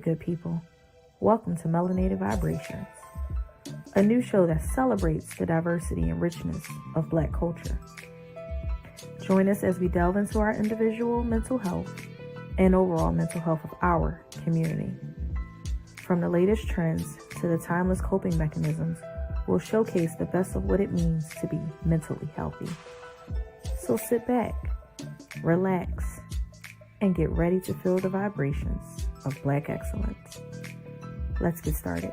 good people. Welcome to Melanated Vibrations, a new show that celebrates the diversity and richness of Black culture. Join us as we delve into our individual mental health and overall mental health of our community. From the latest trends to the timeless coping mechanisms, we'll showcase the best of what it means to be mentally healthy. So sit back, relax, and get ready to feel the vibrations of Black excellence. Let's get started.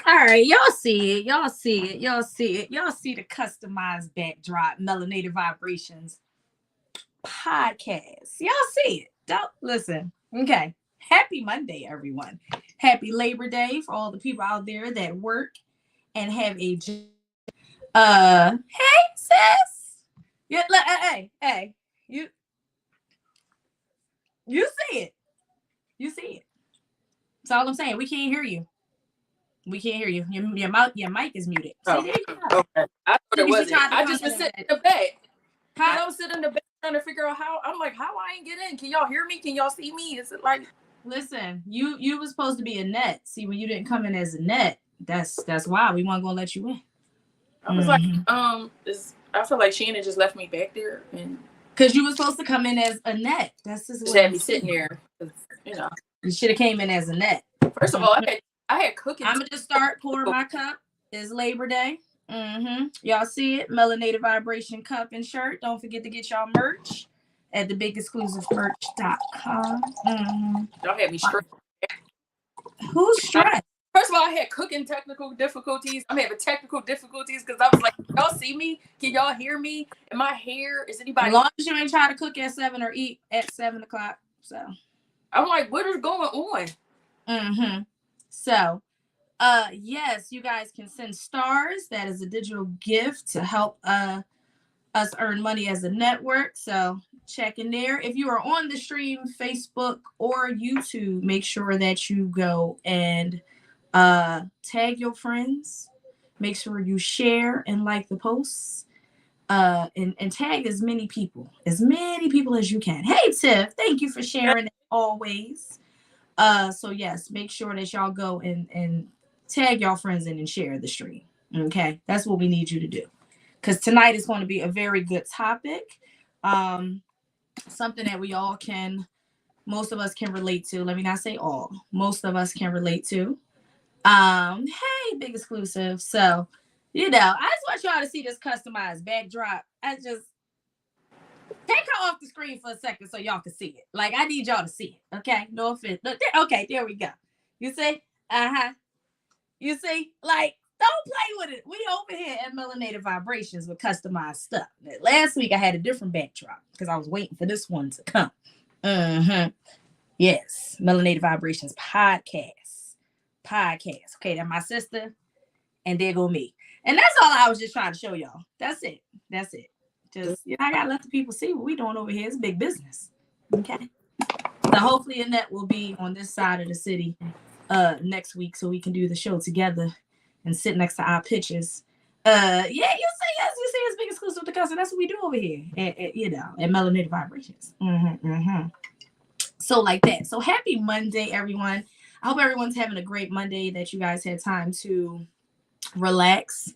All right, y'all see it. Y'all see it. Y'all see it. Y'all see the customized backdrop, Melanated Vibrations podcast. Y'all see it. Don't listen. Okay. Happy Monday, everyone. Happy Labor Day for all the people out there that work and have a job. Hey, sis. Yeah, hey. You see it. You see it. That's all I'm saying. We can't hear you. We can't hear you. Your mic is muted. Oh, see, there you go. Okay. I thought it wasn't. I just been sitting in the bed. Huh? I was sitting in the bed trying to figure out how. I'm like, how I ain't get in? Can y'all hear me? Can y'all see me? Is it like? Listen, you was supposed to be a net. See, when you didn't come in as a net, that's why we weren't gonna let you in. I was like, I feel like Shannon just left me back there, and because you were supposed to come in as a net. That's just just had me sitting there. You know, you should have came in as a net. First of all, I had cooking. I'm gonna just start pouring my cup. It's Labor Day. Y'all see it? Melanated Vibration cup and shirt. Don't forget to get y'all merch at thebiggexclusivemerch.com. Y'all had me stressed. Who's stressed? First of all, I had cooking technical difficulties. I'm having technical difficulties because I was like, y'all see me? Can y'all hear me? And my hair, is anybody? As long as you ain't trying to cook at 7 or eat at 7 o'clock. So I'm like, what is going on? So yes, you guys can send stars. That is a digital gift to help us earn money as a network. So check in there. If you are on the stream, Facebook or YouTube, make sure that you go and tag your friends. Make sure you share and like the posts. And tag as many people as you can. Hey Tiff, thank you for sharing it always. So yes, make sure that y'all go and tag y'all friends in and share the stream. Okay, that's what we need you to do, because tonight is going to be a very good topic, something that we all most of us can relate to. Let me not say all, most of us can relate to. Hey, Big Exclusive. So I just want y'all to see this customized backdrop. I just take her off the screen for a second so y'all can see it. Like, I need y'all to see it. Okay, no offense. Look, okay, there we go. You see? You see? Like, don't play with it. We over here at Melanated Vibrations with customized stuff. Last week I had a different backdrop because I was waiting for this one to come. Yes, Melanated Vibrations podcast. Okay, that's my sister, and there go me. And that's all I was just trying to show y'all. That's it. Just, I gotta let the people see what we're doing over here. It's big business. Okay. So hopefully Annette will be on this side of the city next week so we can do the show together and sit next to our pictures. Yeah, you see us Big Exclusive to Cousin. That's what we do over here at Melanated Vibrations. So like that. So happy Monday, everyone. I hope everyone's having a great Monday, that you guys had time to relax.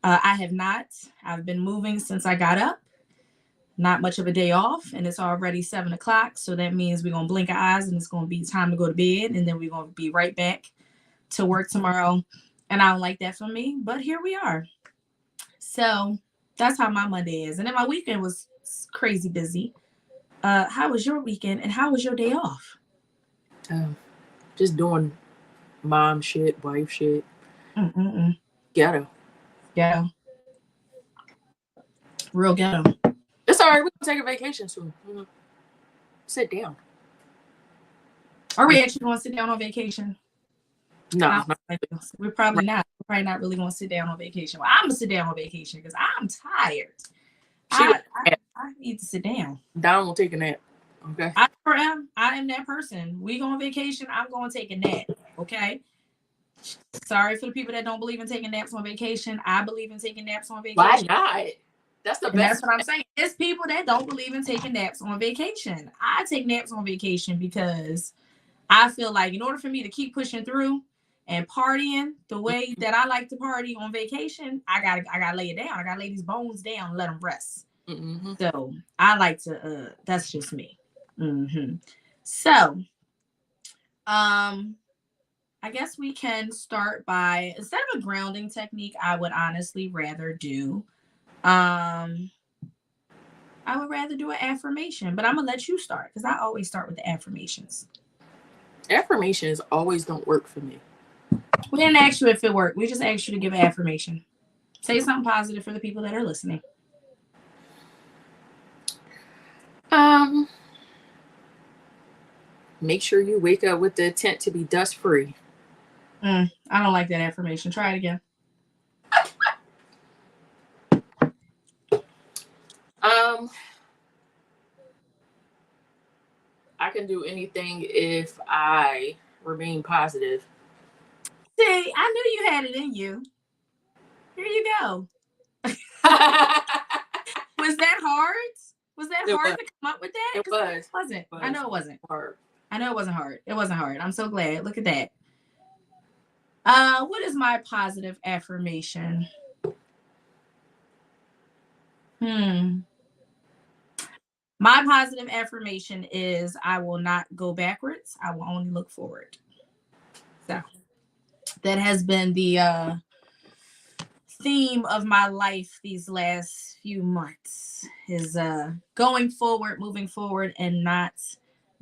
I have not. I've been moving since I got up. Not much of a day off, and it's already 7 o'clock. So that means we're going to blink our eyes and it's going to be time to go to bed. And then we're going to be right back to work tomorrow. And I don't like that for me, but here we are. So That's how my Monday is. And then my weekend was crazy busy. How was your weekend and how was your day off? Just doing mom shit, wife shit. Ghetto. Ghetto. Real ghetto. It's all right. We're going to take a vacation soon. Sit down. Are we actually going to sit down on vacation? No. We're probably not. We're probably not really going to sit down on vacation. Well, I'm going to sit down on vacation because I'm tired. I need to sit down. Don will take a nap. Okay. I am that person. We go on vacation. I'm going to take a nap. Okay. Sorry for the people that don't believe in taking naps on vacation. I believe in taking naps on vacation. Why not? That's the best. That's what I'm saying. It's people that don't believe in taking naps on vacation. I take naps on vacation because I feel like in order for me to keep pushing through and partying the way that I like to party on vacation, I gotta lay it down. I gotta lay these bones down and let them rest. So I like to. That's just me. So, I guess we can start by, instead of a grounding technique, I would honestly rather do, I would rather do an affirmation, but I'm gonna let you start because I always start with the affirmations. Affirmations always don't work for me. We didn't ask you if it worked. We just asked you to give an affirmation. Say something positive for the people that are listening. Make sure you wake up with the intent to be dust free. I don't like that affirmation. Try it again. I can do anything if I remain positive. See, I knew you had it in you. Here you go. Was that hard? Was that hard to come up with that? It was. It wasn't. I know it wasn't hard. I know it wasn't hard. It wasn't hard. I'm so glad. Look at that. What is my positive affirmation? My positive affirmation is I will not go backwards. I will only look forward. So that has been the theme of my life these last few months is going forward, moving forward, and not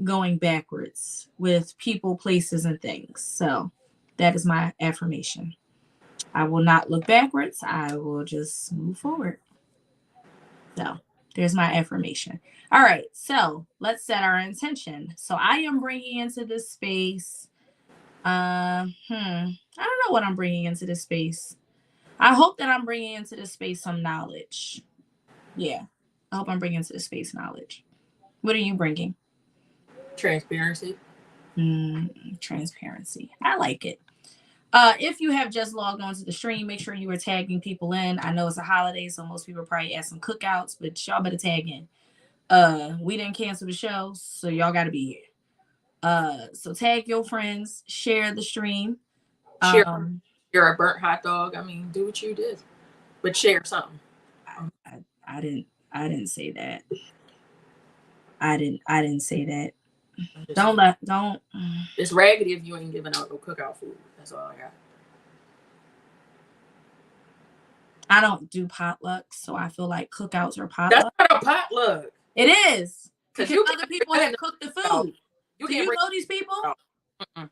going backwards with people, places, and things. So that is my affirmation. I will not look backwards. I will just move forward. So there's my affirmation. All right. So let's set our intention. So I am bringing into this space. I don't know what I'm bringing into this space. I hope that I'm bringing into this space some knowledge. Yeah. I hope I'm bringing into this space knowledge. What are you bringing? Transparency. Transparency. I like it. If you have just logged on to the stream, make sure you are tagging people in. I know it's a holiday, so most people probably at some cookouts, but y'all better tag in. We didn't cancel the show, so y'all got to be here. So tag your friends, share the stream. You're a burnt hot dog. I mean, do what you did, but share something. I didn't say that. I didn't say that. Don't. It's raggedy if you ain't giving out no cookout food. That's all I got. I don't do potlucks, so I feel like cookouts are potlucks. That's not a potluck. It is. Because other people have cooked the food. Do you know these people? No.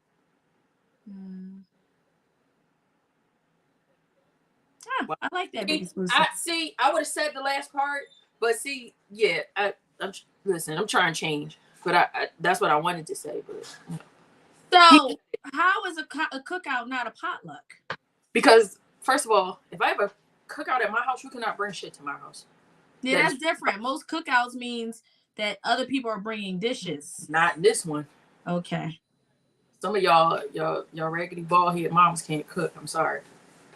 I like that. I would have said the last part, but I'm trying to change, but that's what I wanted to say. But so, how is a cookout not a potluck? Because first of all, if I have a cookout at my house, you cannot bring shit to my house. Yeah, that's different. Most cookouts means that other people are bringing dishes. Not this one. Okay. Some of y'all raggedy bald head mamas can't cook. I'm sorry.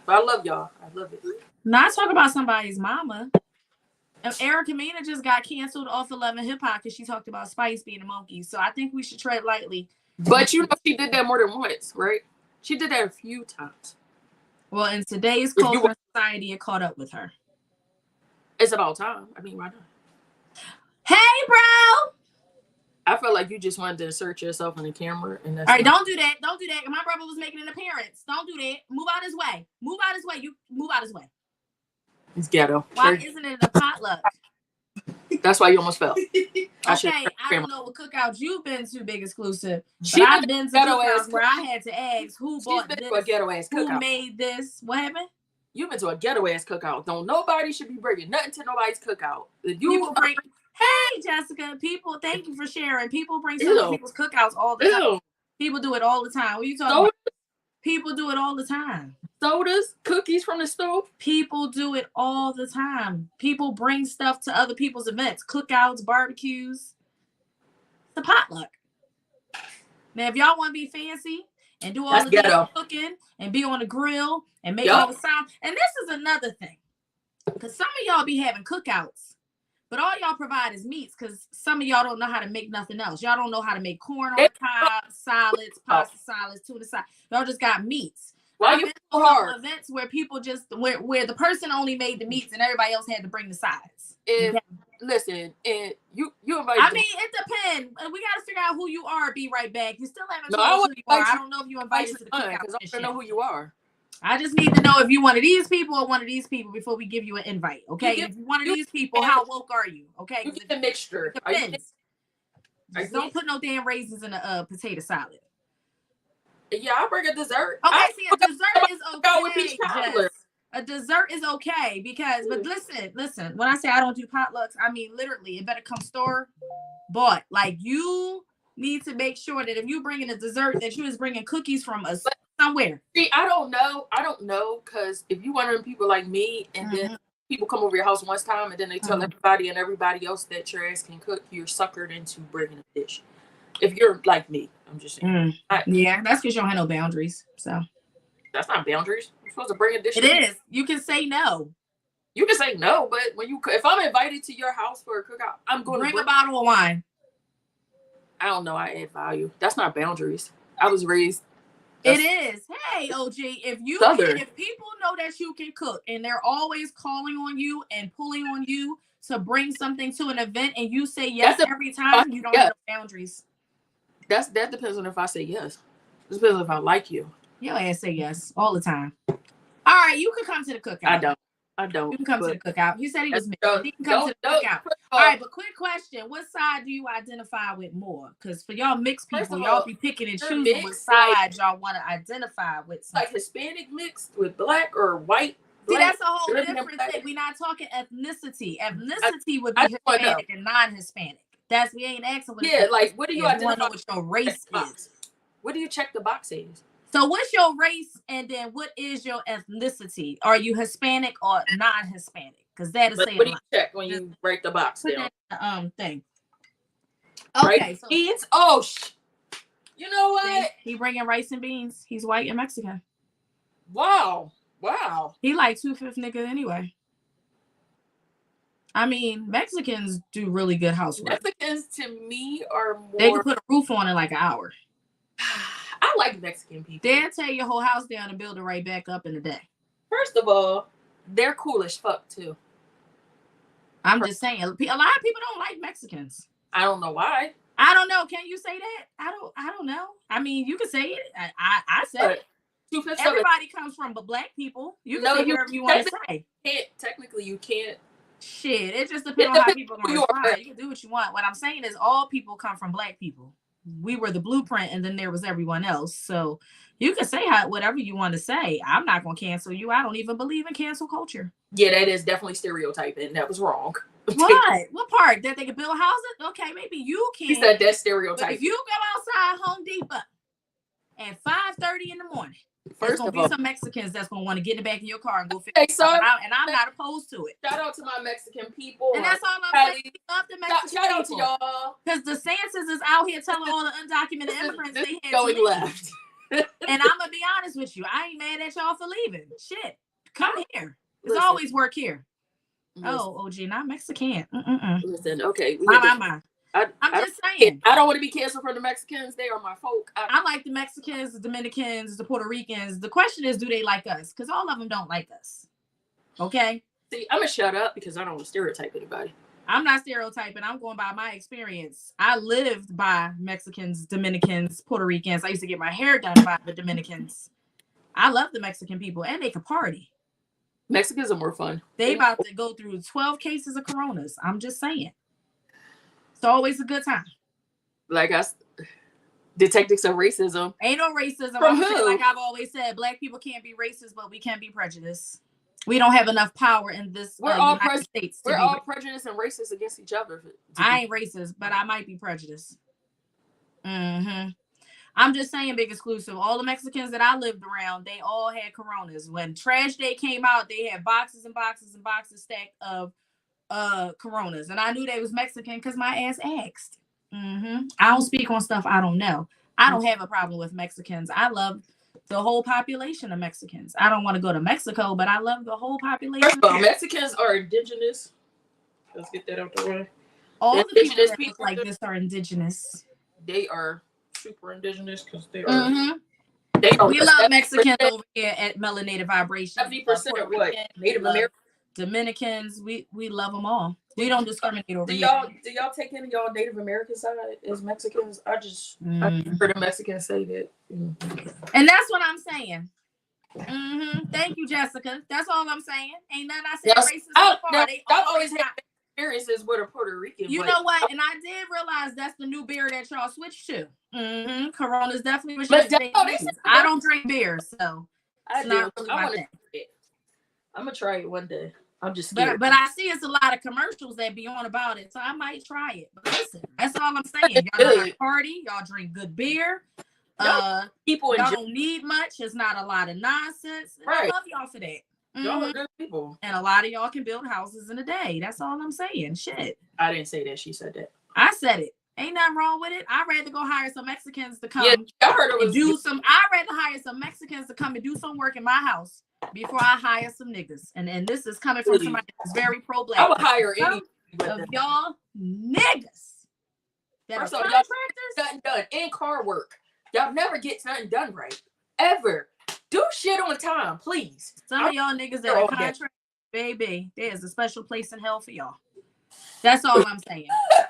But I love y'all. I love it. Not talk about somebody's mama. Erica Mena just got canceled off 11 Hip Hop because she talked about Spice being a monkey. So I think we should tread lightly. But you know she did that more than once, right? She did that a few times. Well, in today's culture society, it caught up with her. It's about time. I mean, why not? Hey, bro. I felt like you just wanted to insert yourself in the camera. And that's all right, don't do that. Don't do that. My brother was making an appearance. Don't do that. Move out his way. Move out his way. You move out his way. It's ghetto. Why isn't it a potluck? That's why you almost fell. Okay, I don't know what cookouts you've been to, Big Exclusive. But I've been to cookouts where I had to ask who bought this, to a ghetto ass cookout. who made this. What happened? You've been to a ghetto ass cookout. Don't nobody should be bringing nothing to nobody's cookout. People bring. Hey, Jessica. People, thank you for sharing. People bring stuff to people's cookouts all the time. People do it all the time. What are you talking about? People do it all the time. Sodas, cookies from the stove. People do it all the time. People bring stuff to other people's events, cookouts, barbecues. It's a potluck. Now, if y'all want to be fancy and do all the cooking and be on the grill and make all the sound, and this is another thing, because some of y'all be having cookouts, but all y'all provide is meats, because some of y'all don't know how to make nothing else. Y'all don't know how to make corn on the cob, salads, pasta salads, tuna salad. Y'all just got meats. Why you so hard? Events where people just where the person only made the meats and everybody else had to bring the sides. Listen, and you invite. I mean, it depends. We got to figure out who you are. Be right back. You still haven't told us who you are. I don't know if you invited to the cookout because I don't know who you are. I just need to know if you one of these people or one of these people before we give you an invite. Okay, if you're one of these people, how woke are you? Okay, you get the mixture. It depends. Don't put no damn raisins in a potato salad. Yeah, I'll bring a dessert. Okay, see, a dessert is okay. A dessert is okay because, but listen. When I say I don't do potlucks, I mean literally. It better come store bought. Like you need to make sure that if you bringing a dessert, that you is bringing cookies from us somewhere. See, I don't know, because if you one of them people like me, and then people come over your house one time, and then they tell everybody and everybody else that your ass can cook, you're suckered into bringing a dish. If you're like me, I'm just saying. Yeah, that's because you don't have no boundaries. So that's not boundaries. You're supposed to bring a dish. It is. You can say no. You can say no, but if I'm invited to your house for a cookout, I'm going to bring a bottle of wine. I don't know. I add value. That's not boundaries. I was raised. It is. Hey, OG, if people know that you can cook and they're always calling on you and pulling on you to bring something to an event, and you say yes every time, you don't have no boundaries. That depends on if I say yes. It depends on if I like you. Your ass say yes all the time. All right, you can come to the cookout. I don't. You can come to the cookout. He said he was mixed. He can come to the cookout. All right, but quick question. What side do you identify with more? Because for y'all mixed people, y'all be picking and choosing what side y'all want to identify with. Like Hispanic mixed with black or white. See, that's a whole different thing. We're not talking ethnicity. Ethnicity would be Hispanic and non-Hispanic. We ain't asking what what do you identify? What your race is. What do you check the box as? So what's your race, and then what is your ethnicity? Are you Hispanic or non-Hispanic? Because that is saying what do you check when you break the box down? Thing. Okay, right? So beans. Oh, you know what? He bringing rice and beans. He's white and Mexican. Wow. He like 2/5 nigga anyway. I mean, Mexicans do really good housework. Mexicans to me are more. They can put a roof on in like an hour. I like Mexican people. They'll tear your whole house down and build it right back up in a day. First of all, they're cool as fuck too. I'm just saying, a lot of people don't like Mexicans. I don't know why. I don't know. Can you say that? I don't know. I mean, you can say it. I said it. Everybody comes from black people. You can say whatever you want to say. Technically, you can't. Shit, it just depends on how people are going to respond. You can do what you want. What I'm saying is all people come from black people. We were the blueprint, and then there was everyone else. So you can say whatever you want to say. I'm not going to cancel you. I don't even believe in cancel culture. Yeah, that is definitely stereotyping. That was wrong. What? What part? That they can build houses? Okay, maybe you can. He said that's stereotyping. But if you go outside Home Depot at 5:30 in the morning, there's going to be some Mexicans that's going to want to get in the back of your car and go fix it. And I'm not opposed to it. Shout out to my Mexican people. And that's all I'm saying. Love the Mexican shout out to y'all. Because the DeSantis is out here telling all the undocumented immigrants they have going left. And I'm going to be honest with you. I ain't mad at y'all for leaving. Shit. Come here. There's always work here. Listen. Oh, OG, not Mexican. Listen, okay. I'm just saying. I don't want to be canceled for the Mexicans. They are my folk. I like the Mexicans, the Dominicans, the Puerto Ricans. The question is, do they like us? Because all of them don't like us. Okay? See, I'm going to shut up because I don't want to stereotype anybody. I'm not stereotyping. I'm going by my experience. I lived by Mexicans, Dominicans, Puerto Ricans. I used to get my hair done by the Dominicans. I love the Mexican people, and they can party. Mexicans are more fun. They about to go through 12 cases of coronas. I'm just saying. It's always a good time. Like detectives of racism. Ain't no racism. From who? Like I've always said, Black people can't be racist, but we can be prejudiced. We don't have enough power in this United States. We're all prejudiced and racist against each other. I ain't racist, but I might be prejudiced. I'm just saying, big exclusive. All the Mexicans that I lived around, they all had coronas. When Trash Day came out, they had boxes and boxes and boxes stacked of coronas. And I knew they was Mexican because my ass asked. I don't speak on stuff I don't know. I don't have a problem with Mexicans. I love the whole population of Mexicans. I don't want to go to Mexico, but I love the whole population. First of all, Mexicans are indigenous. Let's get that out the way. All the indigenous people like this are indigenous. They are super indigenous because they are. We love Mexicans over here at Melanated Vibration. 70% of what? Native Americans, Dominicans. We love them all. We don't discriminate over here. Do y'all take any of y'all Native American side as Mexicans? I just heard a Mexican say that. And that's what I'm saying. Thank you, Jessica. That's all I'm saying. Ain't nothing I said racist so far. They always have experiences with a Puerto Rican. You know what? And I did realize that's the new beer that y'all switched to. Corona's definitely I don't drink beer, so I do. I'm gonna try it one day. I'm just scared. But I see it's a lot of commercials that be on about it, so I might try it. But listen, that's all I'm saying. Y'all like party, y'all drink good beer. People y'all don't need much. It's not a lot of nonsense. Right. I love y'all for that. Y'all are good people. And a lot of y'all can build houses in a day. That's all I'm saying. Shit. I didn't say that. She said that. I said it. Ain't nothing wrong with it. I'd rather go hire some Mexicans to come I heard it was I'd rather hire some Mexicans to come and do some work in my house before I hire some niggas. And this is coming from somebody that's very pro-Black. I would hire any of y'all niggas that are contractors. Nothing done in car work. Y'all never get nothing done right. Ever. Do shit on time, please. Some of y'all niggas that are contractors, baby, there's a special place in hell for y'all. That's all I'm saying.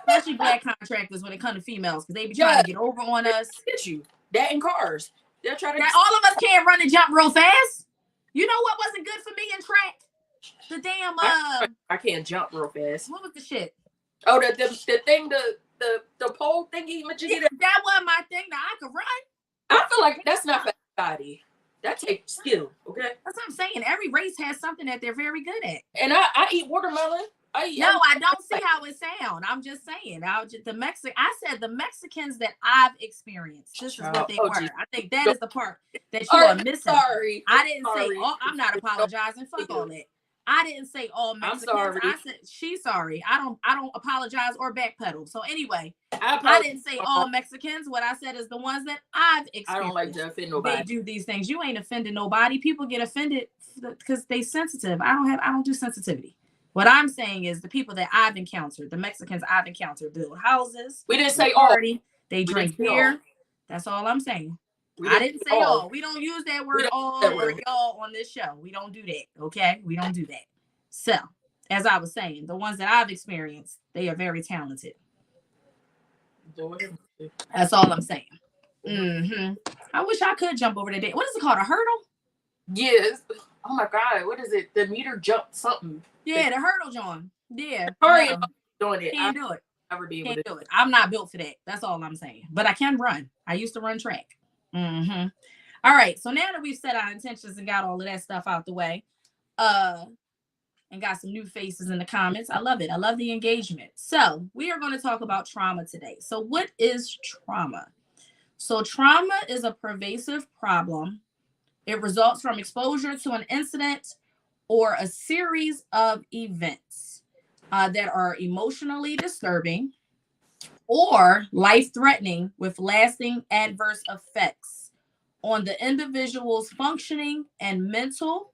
Especially Black contractors when it comes to females, because they be trying to get over on us. Get you. That in cars. They're trying to all of us can't run and jump real fast. You know what wasn't good for me in track? The damn I can't jump real fast. What was the shit? Oh, the thing, the pole thingy. That wasn't my thing. Now I could run. I feel like that's not for everybody. That takes skill, okay? That's what I'm saying. Every race has something that they're very good at. And I eat watermelon. I don't see how it sounds. I'm just saying. I said the Mexicans that I've experienced. This is what they were. Geez. I think that is the part that you are missing. Sorry. I didn't say I'm not apologizing. Fuck all that. I didn't say all Mexicans. I'm sorry. I said she's sorry. I don't apologize or backpedal. So anyway, I didn't say all Mexicans. What I said is the ones that I've experienced. I don't like to offend nobody. They do these things. You ain't offending nobody. People get offended because they sensitive. I don't do sensitivity. What I'm saying is the people that I've encountered, the Mexicans I've encountered, build houses. We didn't say party. They drink beer. That's all I'm saying. I didn't say all. We don't use that word all or y'all on this show. We don't do that. Okay? We don't do that. So, as I was saying, the ones that I've experienced, they are very talented. That's all I'm saying. I wish I could jump over that day. What is it called? A hurdle? Yes. Oh my God. What is it? The meter jump something. Yeah, the hurdle, John. Yeah. Sorry about doing it. Can't do it. Never be able to do it. I'm not built for that. That's all I'm saying. But I can run. I used to run track. All right. So now that we've set our intentions and got all of that stuff out the way, and got some new faces in the comments. I love it. I love the engagement. So we are going to talk about trauma today. So what is trauma? So trauma is a pervasive problem. It results from exposure to an incident or a series of events that are emotionally disturbing or life-threatening with lasting adverse effects on the individual's functioning and mental,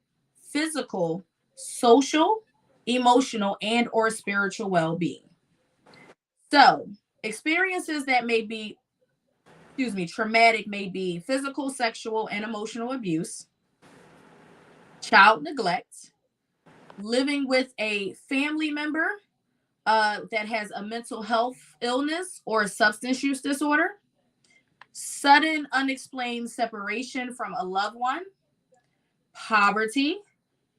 physical, social, emotional, and or spiritual well-being. So experiences that may be, traumatic may be physical, sexual, and emotional abuse, child neglect, living with a family member that has a mental health illness or a substance use disorder, sudden unexplained separation from a loved one, poverty,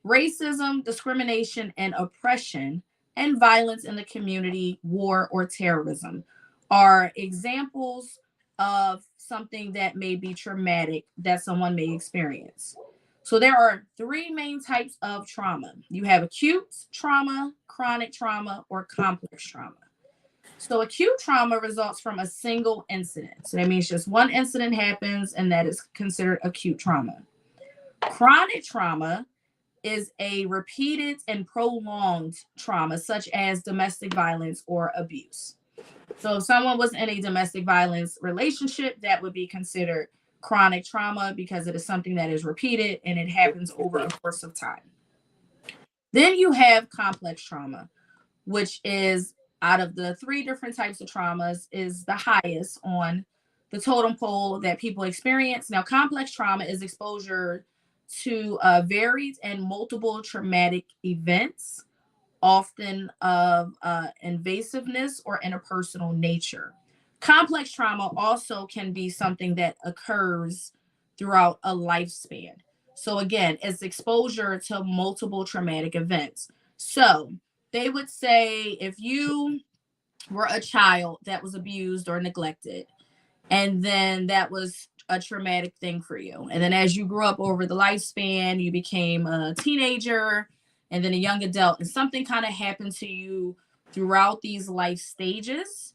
Racism, discrimination, and oppression, and violence in the community, war, or terrorism are examples of something that may be traumatic that someone may experience. So there are three main types of trauma. You have acute trauma, chronic trauma, or complex trauma. So acute trauma results from a single incident. So that means just one incident happens and that is considered acute trauma. Chronic trauma is a repeated and prolonged trauma, such as domestic violence or abuse. So if someone was in a domestic violence relationship, that would be considered chronic trauma because it is something that is repeated and it happens over a course of time. Then you have complex trauma, which is out of the three different types of traumas is the highest on the totem pole that people experience. Now, complex trauma is exposure to varied and multiple traumatic events, often of invasiveness or interpersonal nature. Complex trauma also can be something that occurs throughout a lifespan. So again, it's exposure to multiple traumatic events. So they would say if you were a child that was abused or neglected, and then that was a traumatic thing for you. And then as you grew up over the lifespan, you became a teenager and then a young adult, and something kind of happened to you throughout these life stages.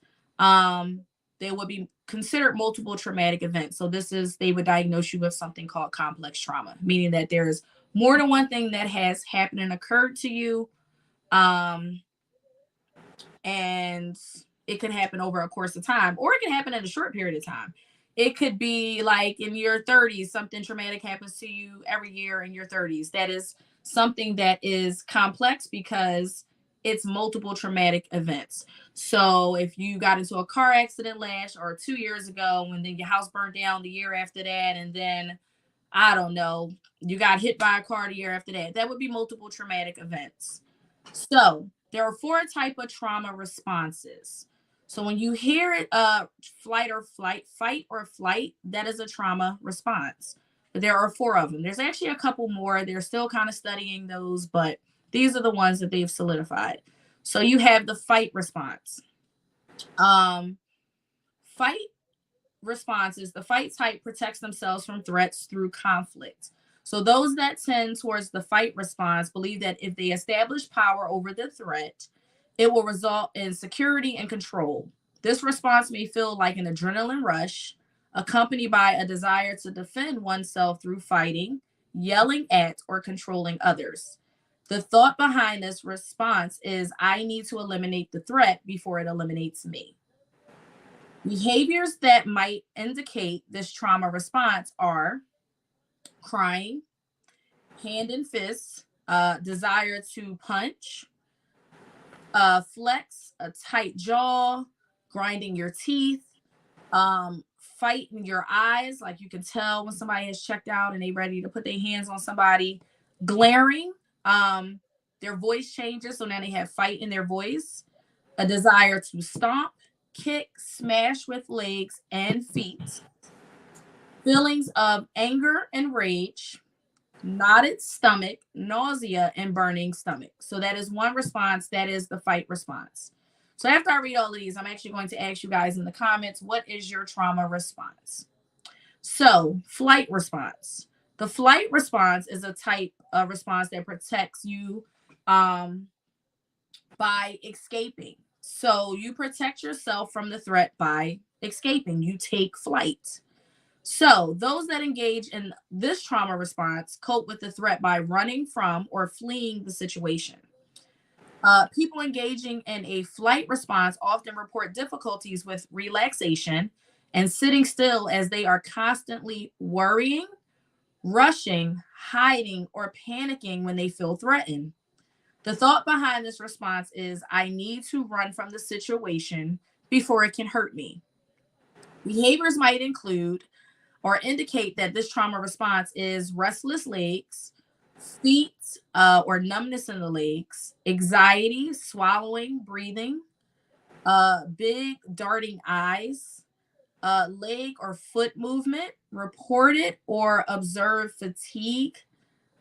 They would be considered multiple traumatic events. So they would diagnose you with something called complex trauma, meaning that there's more than one thing that has happened and occurred to you. And it can happen over a course of time, or it can happen in a short period of time. It could be like in your 30s, something traumatic happens to you every year in your 30s. That is something that is complex because it's multiple traumatic events. So if you got into a car accident last or 2 years ago, and then your house burned down the year after that, and then I don't know, you got hit by a car the year after that, that would be multiple traumatic events. So there are 4 types of trauma responses. So when you hear it, fight or flight, that is a trauma response. But there are 4 of them. There's actually a couple more. They're still kind of studying those, but these are the ones that they've solidified. So you have the fight response. Fight responses, the fight type protects themselves from threats through conflict. So those that tend towards the fight response believe that if they establish power over the threat, it will result in security and control. This response may feel like an adrenaline rush, accompanied by a desire to defend oneself through fighting, yelling at, or controlling others. The thought behind this response is, I need to eliminate the threat before it eliminates me. Behaviors that might indicate this trauma response are crying, hand and fists, desire to punch, flex, a tight jaw, grinding your teeth, fight in your eyes, like you can tell when somebody has checked out and they ready to put their hands on somebody, glaring, their voice changes, so now they have fight in their voice, a desire to stomp, kick, smash with legs and feet, feelings of anger and rage, knotted stomach, nausea, and burning stomach. So that is one response. That is the fight response. So after I read all of these, I'm actually going to ask you guys in the comments, what is your trauma response? So flight response. The flight response is a type of response that protects you by escaping. So you protect yourself from the threat by escaping. You take flight. So those that engage in this trauma response cope with the threat by running from or fleeing the situation. People engaging in a flight response often report difficulties with relaxation and sitting still, as they are constantly worrying, rushing, hiding, or panicking when they feel threatened. The thought behind this response is, I need to run from the situation before it can hurt me. Behaviors might include or indicate that this trauma response is restless legs, feet or numbness in the legs, anxiety, swallowing, breathing, big darting eyes, leg or foot movement, reported or observed fatigue,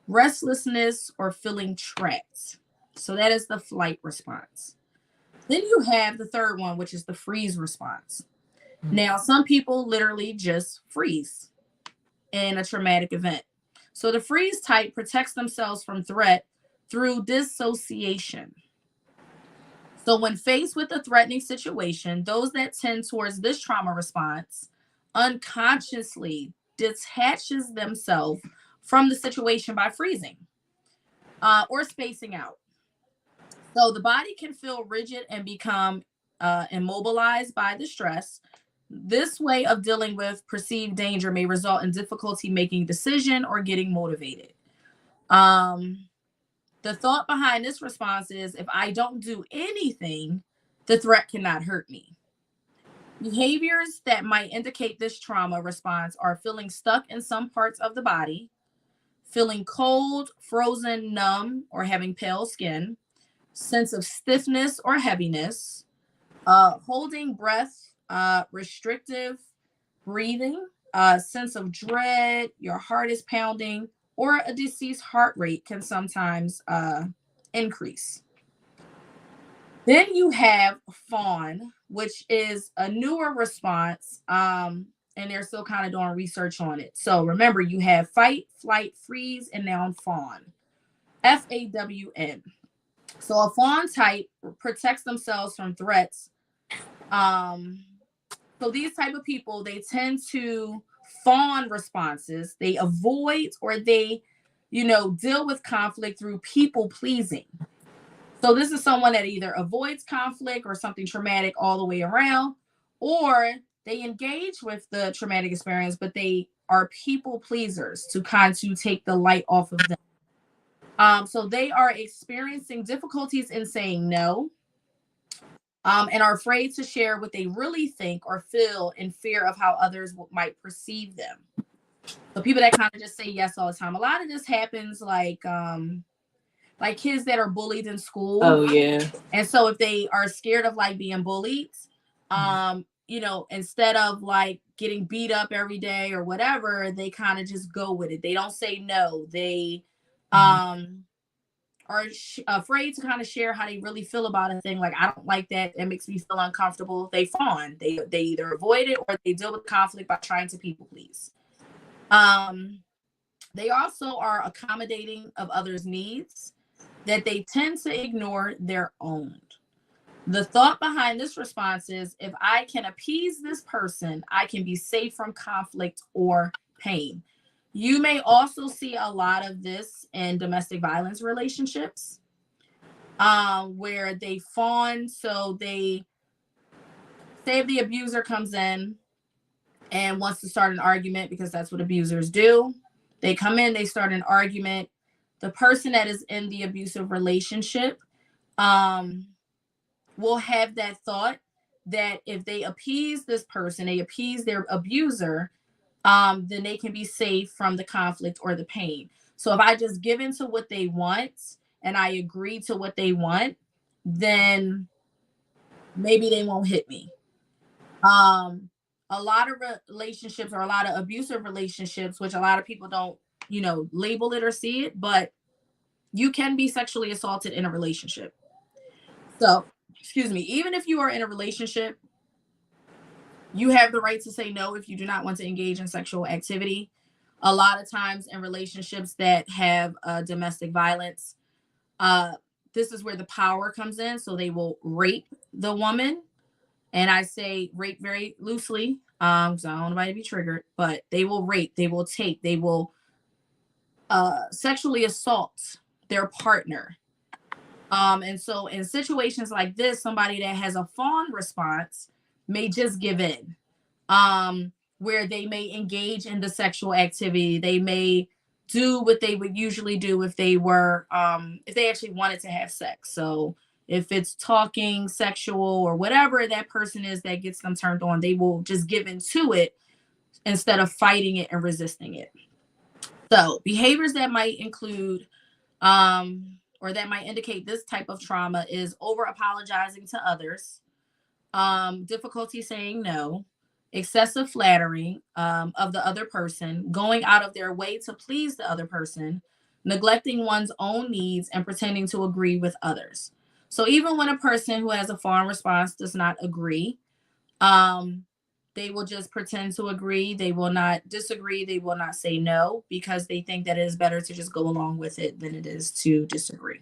restlessness, or feeling trapped. So that is the flight response. Then you have the third one, which is the freeze response. Now, some people literally just freeze in a traumatic event. So the freeze type protects themselves from threat through dissociation. So when faced with a threatening situation, those that tend towards this trauma response unconsciously detaches themselves from the situation by freezing or spacing out. So the body can feel rigid and become immobilized by the stress. This way of dealing with perceived danger may result in difficulty making decision or getting motivated. The thought behind this response is, if I don't do anything, the threat cannot hurt me. Behaviors that might indicate this trauma response are feeling stuck in some parts of the body, feeling cold, frozen, numb, or having pale skin, sense of stiffness or heaviness, holding breath, restrictive breathing, sense of dread, your heart is pounding, or a deceased heart rate can sometimes increase. Then you have fawn, which is a newer response, and they're still kind of doing research on it. So remember, you have fight, flight, freeze, and now fawn. FAWN. So a fawn type protects themselves from threats. So these type of people, they tend to fawn responses. They avoid or they, deal with conflict through people pleasing. So this is someone that either avoids conflict or something traumatic all the way around, or they engage with the traumatic experience, but they are people pleasers to kind of take the light off of them. So they are experiencing difficulties in saying no, and are afraid to share what they really think or feel in fear of how others might perceive them. So people that kind of just say yes all the time. A lot of this happens like kids that are bullied in school. Oh yeah. And so if they are scared of like being bullied, instead of like getting beat up every day or whatever, they kind of just go with it. They don't say no. They are afraid to kind of share how they really feel about a thing. Like, I don't like that. It makes me feel uncomfortable. They fawn. They either avoid it or they deal with conflict by trying to people please. They also are accommodating of others' needs, that they tend to ignore their own. The thought behind this response is, if I can appease this person, I can be safe from conflict or pain. You may also see a lot of this in domestic violence relationships, where they fawn. So they say if the abuser comes in and wants to start an argument, because that's what abusers do. They come in, they start an argument. The person that is in the abusive relationship will have that thought that if they appease this person, they appease their abuser, then they can be safe from the conflict or the pain. So if I just give into what they want and I agree to what they want, then maybe they won't hit me. A lot of relationships, or a lot of abusive relationships, which a lot of people don't, label it or see it, but you can be sexually assaulted in a relationship. So, even if you are in a relationship, you have the right to say no if you do not want to engage in sexual activity. A lot of times in relationships that have domestic violence, this is where the power comes in. So they will rape the woman. And I say rape very loosely, because I don't want anybody to be triggered, but they will rape, they will take, they will sexually assault their partner. And so in situations like this, somebody that has a fawn response may just give in, where they may engage in the sexual activity. They may do what they would usually do if they were, if they actually wanted to have sex. So if it's talking, sexual, or whatever that person is that gets them turned on, they will just give into it instead of fighting it and resisting it. So behaviors that might include, or that might indicate this type of trauma is over apologizing to others, difficulty saying no, excessive flattering of the other person, going out of their way to please the other person, neglecting one's own needs and pretending to agree with others. So even when a person who has a fawn response does not agree, they will just pretend to agree. They will not disagree. They will not say no because they think that it is better to just go along with it than it is to disagree.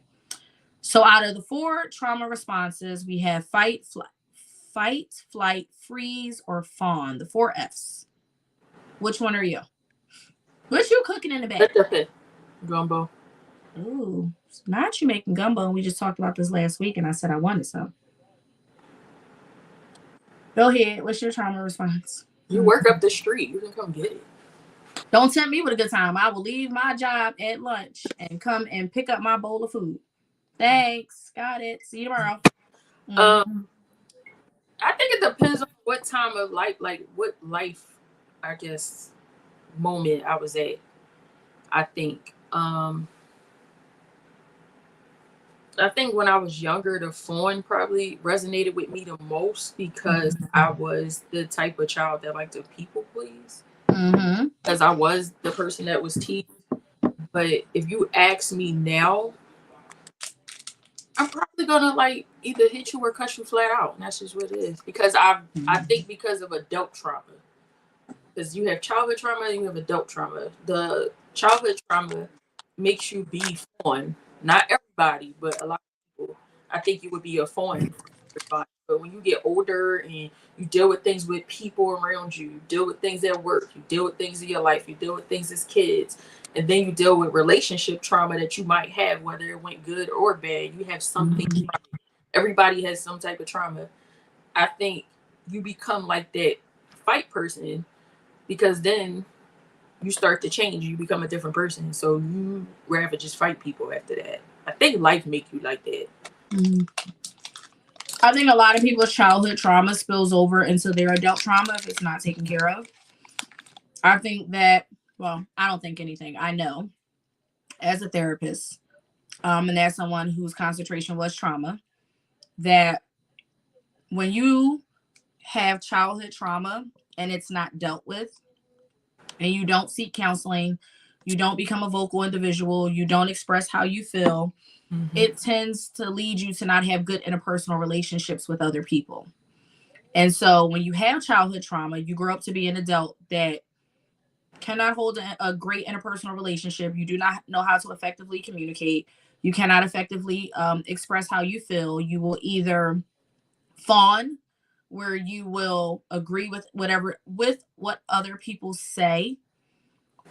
So out of the 4 trauma responses, we have fight, flight, freeze, or fawn. The 4 Fs. Which one are you? What you cooking in the bag? Gumbo. Ooh, not you making gumbo. We just talked about this last week, and I said I wanted some. Go ahead. What's your trauma response? You work up the street. You can come get it. Don't tempt me with a good time. I will leave my job at lunch and come and pick up my bowl of food. Thanks. Got it. See you tomorrow. I think it depends on what time of life, like what life, I guess, moment I was at. I think when I was younger, the fawn probably resonated with me the most because I was the type of child that liked to people please. Because I was the person that was teased. But if you ask me now, I'm probably gonna like either hit you or cut you flat out, and that's just what it is. Because I think because of adult trauma, because you have childhood trauma and you have adult trauma. The childhood trauma makes you be fawn. Not everybody, but a lot of people. I think you would be a fawn. But when you get older and you deal with things with people around you, you deal with things at work, you deal with things in your life, you deal with things as kids, and then you deal with relationship trauma that you might have, whether it went good or bad. You have something. Everybody has some type of trauma. I think you become like that fight person because then you start to change. You become a different person. So you rather just fight people after that. I think life make you like that. I think a lot of people's childhood trauma spills over into their adult trauma if it's not taken care of. I think that, well, I don't think anything. I know as a therapist, and as someone whose concentration was trauma, that when you have childhood trauma and it's not dealt with, and you don't seek counseling, you don't become a vocal individual, you don't express how you feel, it tends to lead you to not have good interpersonal relationships with other people. And so when you have childhood trauma, you grow up to be an adult that cannot hold a great interpersonal relationship. You do not know how to effectively communicate. You cannot effectively express how you feel. You will either fawn, where you will agree with what other people say,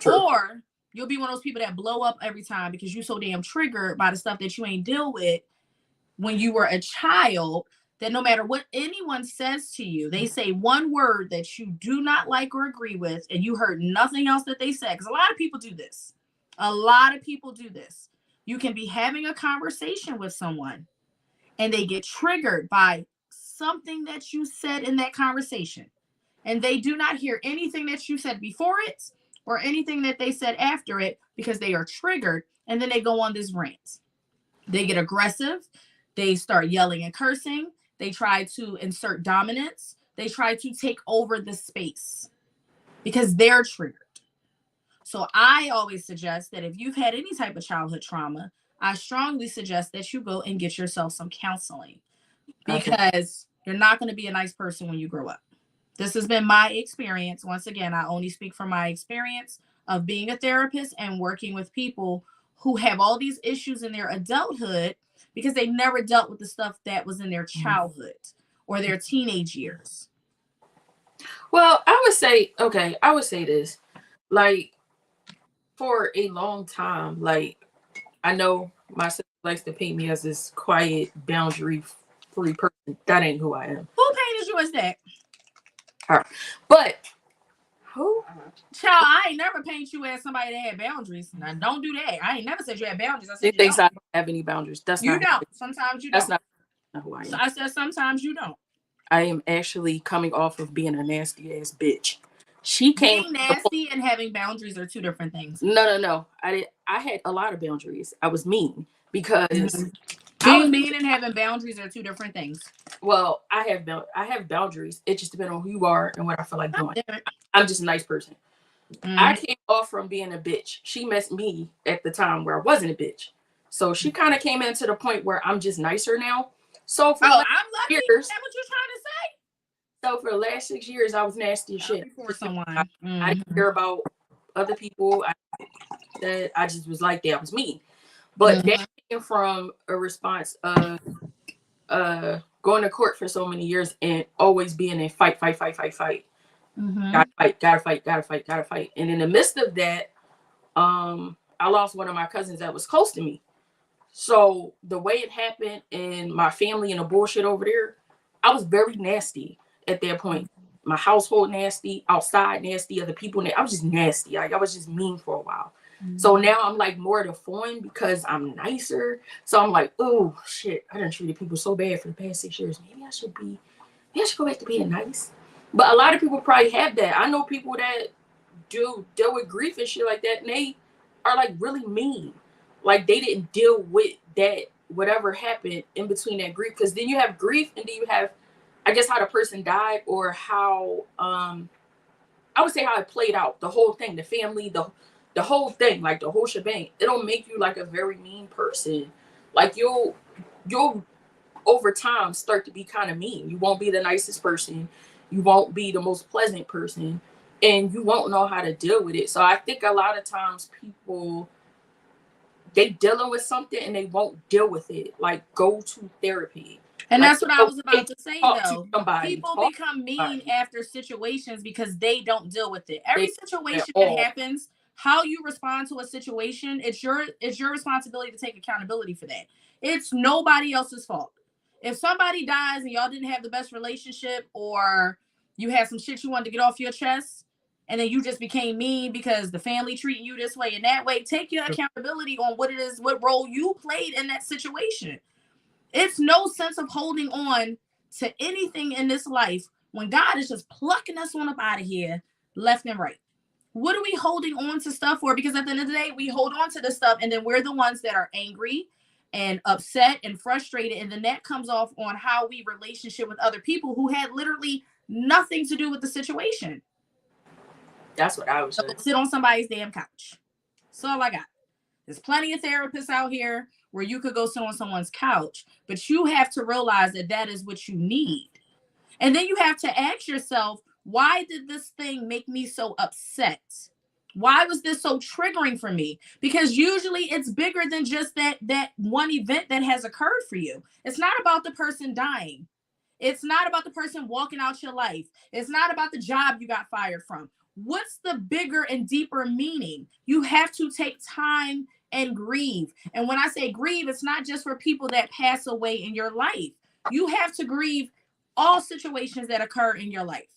or you'll be one of those people that blow up every time because you're so damn triggered by the stuff that you ain't deal with when you were a child, that no matter what anyone says to you, they say one word that you do not like or agree with, and you heard nothing else that they said. Because a lot of people do this. You can be having a conversation with someone and they get triggered by something that you said in that conversation, and they do not hear anything that you said before it or anything that they said after it because they are triggered, and then they go on this rant. They get aggressive. They start yelling and cursing. They try to insert dominance. They try to take over the space because they're triggered. So I always suggest that if you've had any type of childhood trauma, I strongly suggest that you go and get yourself some counseling, because you're not going to be a nice person when you grow up. This has been my experience. Once again, I only speak from my experience of being a therapist and working with people who have all these issues in their adulthood because they never dealt with the stuff that was in their childhood or their teenage years. Well, I would say this. Like, for a long time, like, I know my sister likes to paint me as this quiet, boundary-free person. That ain't who I am. Who painted you as that? Her. But who? Child, I ain't never paint you as somebody that had boundaries. Now, don't do that. I ain't never said you had boundaries. I said you don't have any boundaries. That's you not don't. Sometimes you don't. That's not who I am. So I said sometimes you don't. I am actually coming off of being a nasty ass bitch. She came. Being nasty and having boundaries are two different things. No. I had a lot of boundaries. I was mean because being mean and having boundaries are two different things. Well, I have boundaries. It just depends on who you are and what I feel like doing. I'm just a nice person. I came off from being a bitch. She met me at the time where I wasn't a bitch. So she kind of came into the point where I'm just nicer now. So for I'm lucky. years, Is that what you're trying to say? so for the last 6 years, I was nasty as shit. Before someone. I didn't care about other people. I just was like that. I was mean. But that came from a response of going to court for so many years and always being in fight. Gotta fight, gotta fight. And in the midst of that, I lost one of my cousins that was close to me. So the way it happened and my family and the bullshit over there, I was very nasty at that point. My household nasty, outside nasty, other people. I was just nasty. Like I was just mean for a while. So now I'm like more to fawn because I'm nicer. So I'm like, oh shit, I done treated people so bad for the past 6 years. Maybe I should go back to being nice. But a lot of people probably have that. I know people that deal with grief and shit like that, and they are like really mean. Like they didn't deal with that, whatever happened in between that grief. Because then you have grief and then you have, I guess, how the person died or how, I would say how it played out. The whole thing, the family, the whole thing, like the whole shebang. It'll make you like a very mean person. Like you'll over time start to be kind of mean. You won't be the nicest person. You won't be the most pleasant person. And you won't know how to deal with it. So I think a lot of times people, they dealing with something and they won't deal with it. Like go to therapy. And like, that's what I was about to say, though. People become mean after situations because they don't deal with it. Every situation that happens, how you respond to a situation, it's your responsibility to take accountability for that. It's nobody else's fault. If somebody dies and y'all didn't have the best relationship, or you had some shit you wanted to get off your chest, and then you just became mean because the family treating you this way and that way, take your accountability on what it is, what role you played in that situation. It's no sense of holding on to anything in this life when God is just plucking us on up out of here left and right. What are we holding on to stuff for? Because at the end of the day, we hold on to this stuff and then we're the ones that are angry and upset and frustrated. And then that comes off on how we relationship with other people who had literally nothing to do with the situation. That's what I was saying. Sit on somebody's damn couch. That's all I got. There's plenty of therapists out here where you could go sit on someone's couch, but you have to realize that that is what you need. And then you have to ask yourself, why did this thing make me so upset? Why was this so triggering for me? Because usually it's bigger than just that one event that has occurred for you. It's not about the person dying. It's not about the person walking out your life. It's not about the job you got fired from. What's the bigger and deeper meaning? You have to take time and grieve. And when I say grieve, it's not just for people that pass away in your life. You have to grieve all situations that occur in your life.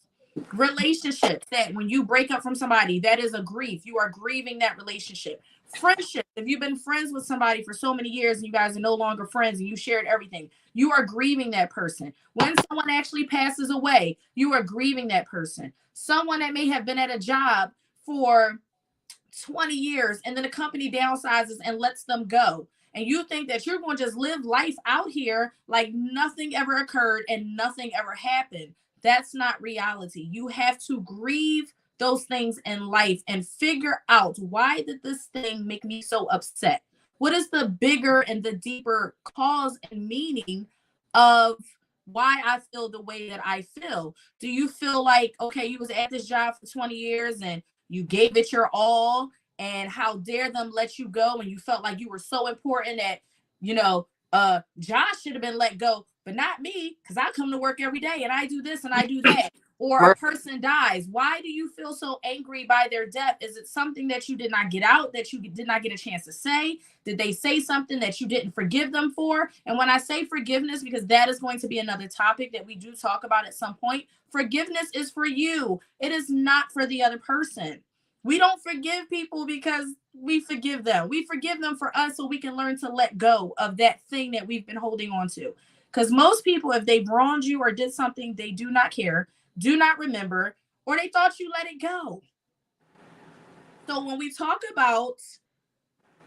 Relationships, that when you break up from somebody, that is a grief. You are grieving that relationship. Friendship, if you've been friends with somebody for so many years and you guys are no longer friends and you shared everything, you are grieving that person. When someone actually passes away, you are grieving that person. Someone that may have been at a job for 20 years and then the company downsizes and lets them go. And you think that you're going to just live life out here like nothing ever occurred and nothing ever happened. That's not reality. You have to grieve those things in life and figure out, why did this thing make me so upset? What is the bigger and the deeper cause and meaning of why I feel the way that I feel? Do you feel like, okay, you was at this job for 20 years and you gave it your all, and how dare them let you go, and you felt like you were so important that, you know, Josh should have been let go, but not me, because I come to work every day and I do this and I do that. Or a person dies. Why do you feel so angry by their death? Is it something that you did not get out, that you did not get a chance to say? Did they say something that you didn't forgive them for? And when I say forgiveness, because that is going to be another topic that we do talk about at some point, forgiveness is for you. It is not for the other person. We don't forgive people because we forgive them. We forgive them for us so we can learn to let go of that thing that we've been holding on to. Because most people, if they've wronged you or did something, they do not care, do not remember, or they thought you let it go. So when we talk about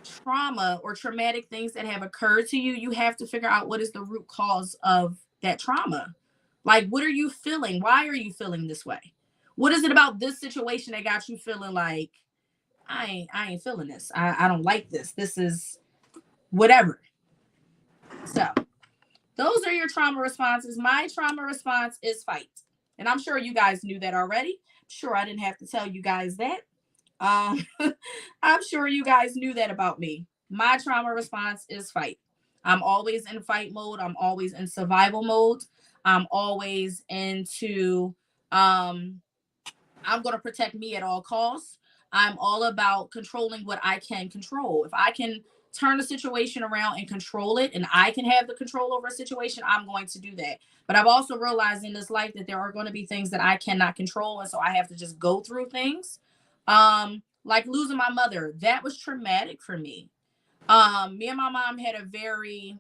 trauma or traumatic things that have occurred to you, you have to figure out what is the root cause of that trauma. Like, what are you feeling? Why are you feeling this way? What is it about this situation that got you feeling like I ain't feeling this. I don't like this. This is whatever. So those are your trauma responses. My trauma response is fight. And I'm sure you guys knew that already. I'm sure I didn't have to tell you guys that. I'm sure you guys knew that about me. My trauma response is fight. I'm always in fight mode. I'm always in survival mode. I'm always into I'm going to protect me at all costs. I'm all about controlling what I can control. If I can turn the situation around and control it, and I can have the control over a situation, I'm going to do that. But I've also realized in this life that there are going to be things that I cannot control. And so I have to just go through things. Like losing my mother, that was traumatic for me. Me and my mom had a very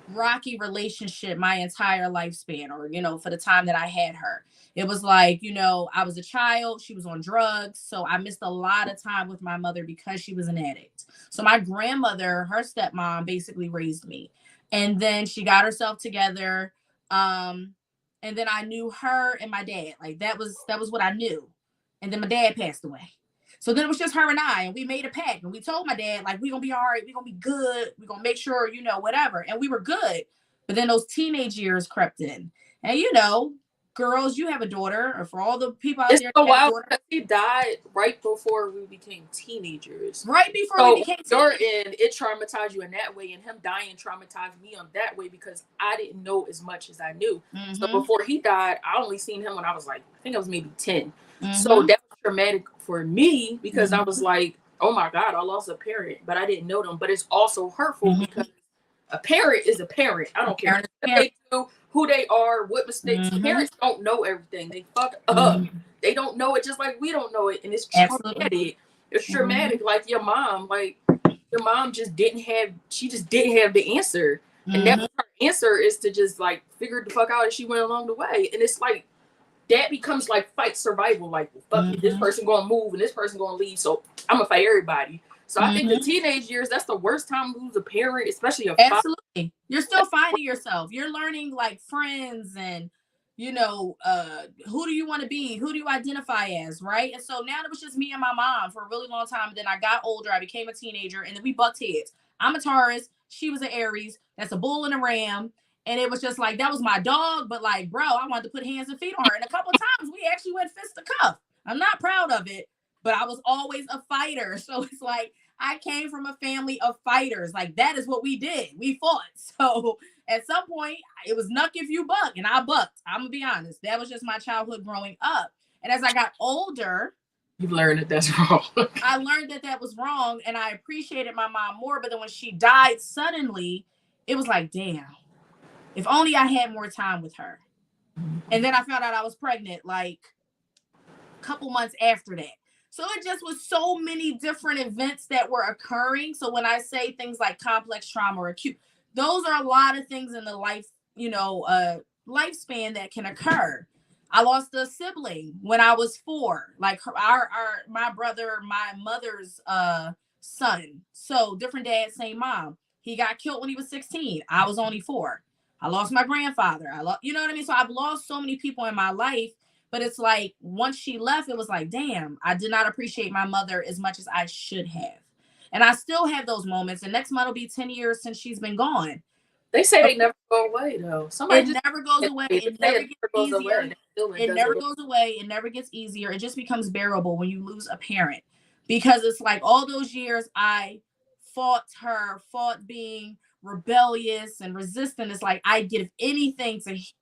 rocky relationship my entire lifespan, or for the time that I had her. It was like, I was a child, she was on drugs, so I missed a lot of time with my mother because she was an addict. So my grandmother, her stepmom, basically raised me, and then she got herself together, and then I knew her and my dad. Like that was what I knew. And then my dad passed away. So then it was just her and I, and we made a pact, and we told my dad, like, we're going to be all right. We're going to be good. We're going to make sure, whatever. And we were good. But then those teenage years crept in. And, girls, you have a daughter, or for all the people out there. So wild. He died right before we became teenagers. Right before we became teenagers. And it traumatized you in that way, and him dying traumatized me on that way because I didn't know as much as I knew. Mm-hmm. So before he died, I only seen him when I was like, I think I was maybe 10. Mm-hmm. So that was traumatic for me because mm-hmm. I was like, oh my God, I lost a parent, but I didn't know them. But it's also hurtful mm-hmm. because a parent is a parent. I don't care what they do, who they are, what mistakes. Mm-hmm. Parents don't know everything. They fuck up. Mm-hmm. They don't know it just like we don't know it. And it's traumatic. Absolutely. It's traumatic. Mm-hmm. Like your mom just didn't have the answer. Mm-hmm. And that her answer is to just like figure the fuck out as she went along the way. And it's like, that becomes like fight survival. Like, fuck mm-hmm. it, this person gonna move and this person gonna leave. So I'm gonna fight everybody. So I think the teenage years, that's the worst time to lose a parent, especially a father. Absolutely. You're still finding yourself. You're learning like friends and, who do you want to be? Who do you identify as? Right. And so now it was just me and my mom for a really long time. And then I got older. I became a teenager and then we bucked heads. I'm a Taurus. She was an Aries. That's a bull and a ram. And it was just like, that was my dog. But like, bro, I wanted to put hands and feet on her. And a couple of times we actually went fist to cuff. I'm not proud of it, but I was always a fighter. So it's like, I came from a family of fighters. Like that is what we did. We fought. So at some point it was knuck if you buck, and I bucked. I'm gonna be honest. That was just my childhood growing up. And as I got older, you learned that that's wrong. I learned that was wrong, and I appreciated my mom more. But then when she died suddenly, it was like, damn, if only I had more time with her. And then I found out I was pregnant like a couple months after that. So it just was so many different events that were occurring. So when I say things like complex trauma or acute, those are a lot of things in the life, lifespan that can occur. I lost a sibling when I was 4, like my brother, my mother's son. So different dad, same mom. He got killed when he was 16. I was only 4. I lost my grandfather. You know what I mean? So I've lost so many people in my life. But it's like, once she left, it was like, damn, I did not appreciate my mother as much as I should have. And I still have those moments. And next month will be 10 years since she's been gone. They say they never go away, though. It never goes away. It never gets easier. It never goes away. It never gets easier. It just becomes bearable when you lose a parent. Because it's like all those years I fought being rebellious and resistant. It's like I'd give anything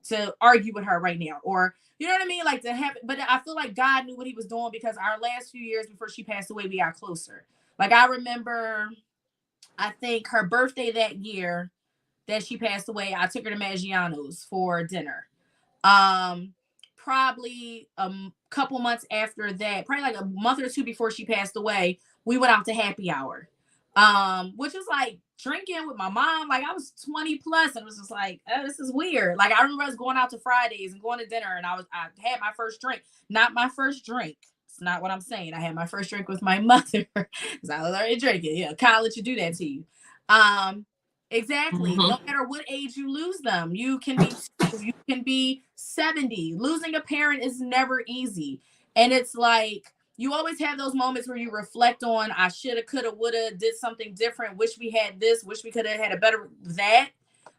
to argue with her right now, or you know what I mean, like to have. But I feel like God knew what he was doing, because our last few years before she passed away, we got closer. Like I remember, I think her birthday that year that she passed away, I took her to Maggiano's for dinner. Probably a couple months after that, probably like a month or 2 before she passed away, we went out to happy hour, which was like drinking with my mom. Like I was 20 plus, and it was just like, oh, this is weird. Like I remember us going out to Fridays and going to dinner, and I had my first drink. Not my first drink. It's not what I'm saying. I had my first drink with my mother because I was already drinking. Yeah, college should do that to you. Exactly. Mm-hmm. No matter what age you lose them, you can be You can be 70. Losing a parent is never easy. And it's like, you always have those moments where you reflect on, I shoulda, coulda, woulda, did something different. Wish we had this, wish we could have had a better that.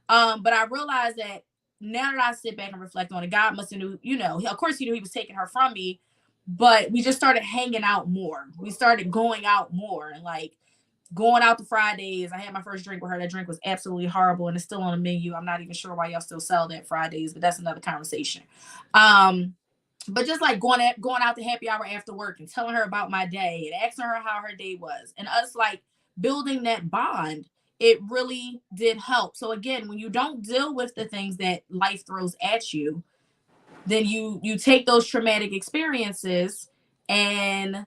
But I realized that now that I sit back and reflect on it, God must have knew, of course he knew he was taking her from me, but we just started hanging out more. We started going out more and like going out to Fridays. I had my first drink with her. That drink was absolutely horrible and it's still on the menu. I'm not even sure why y'all still sell that Fridays, but that's another conversation. But just like going out to happy hour after work and telling her about my day and asking her how her day was and us like building that bond, it really did help. So again, when you don't deal with the things that life throws at you, then you take those traumatic experiences and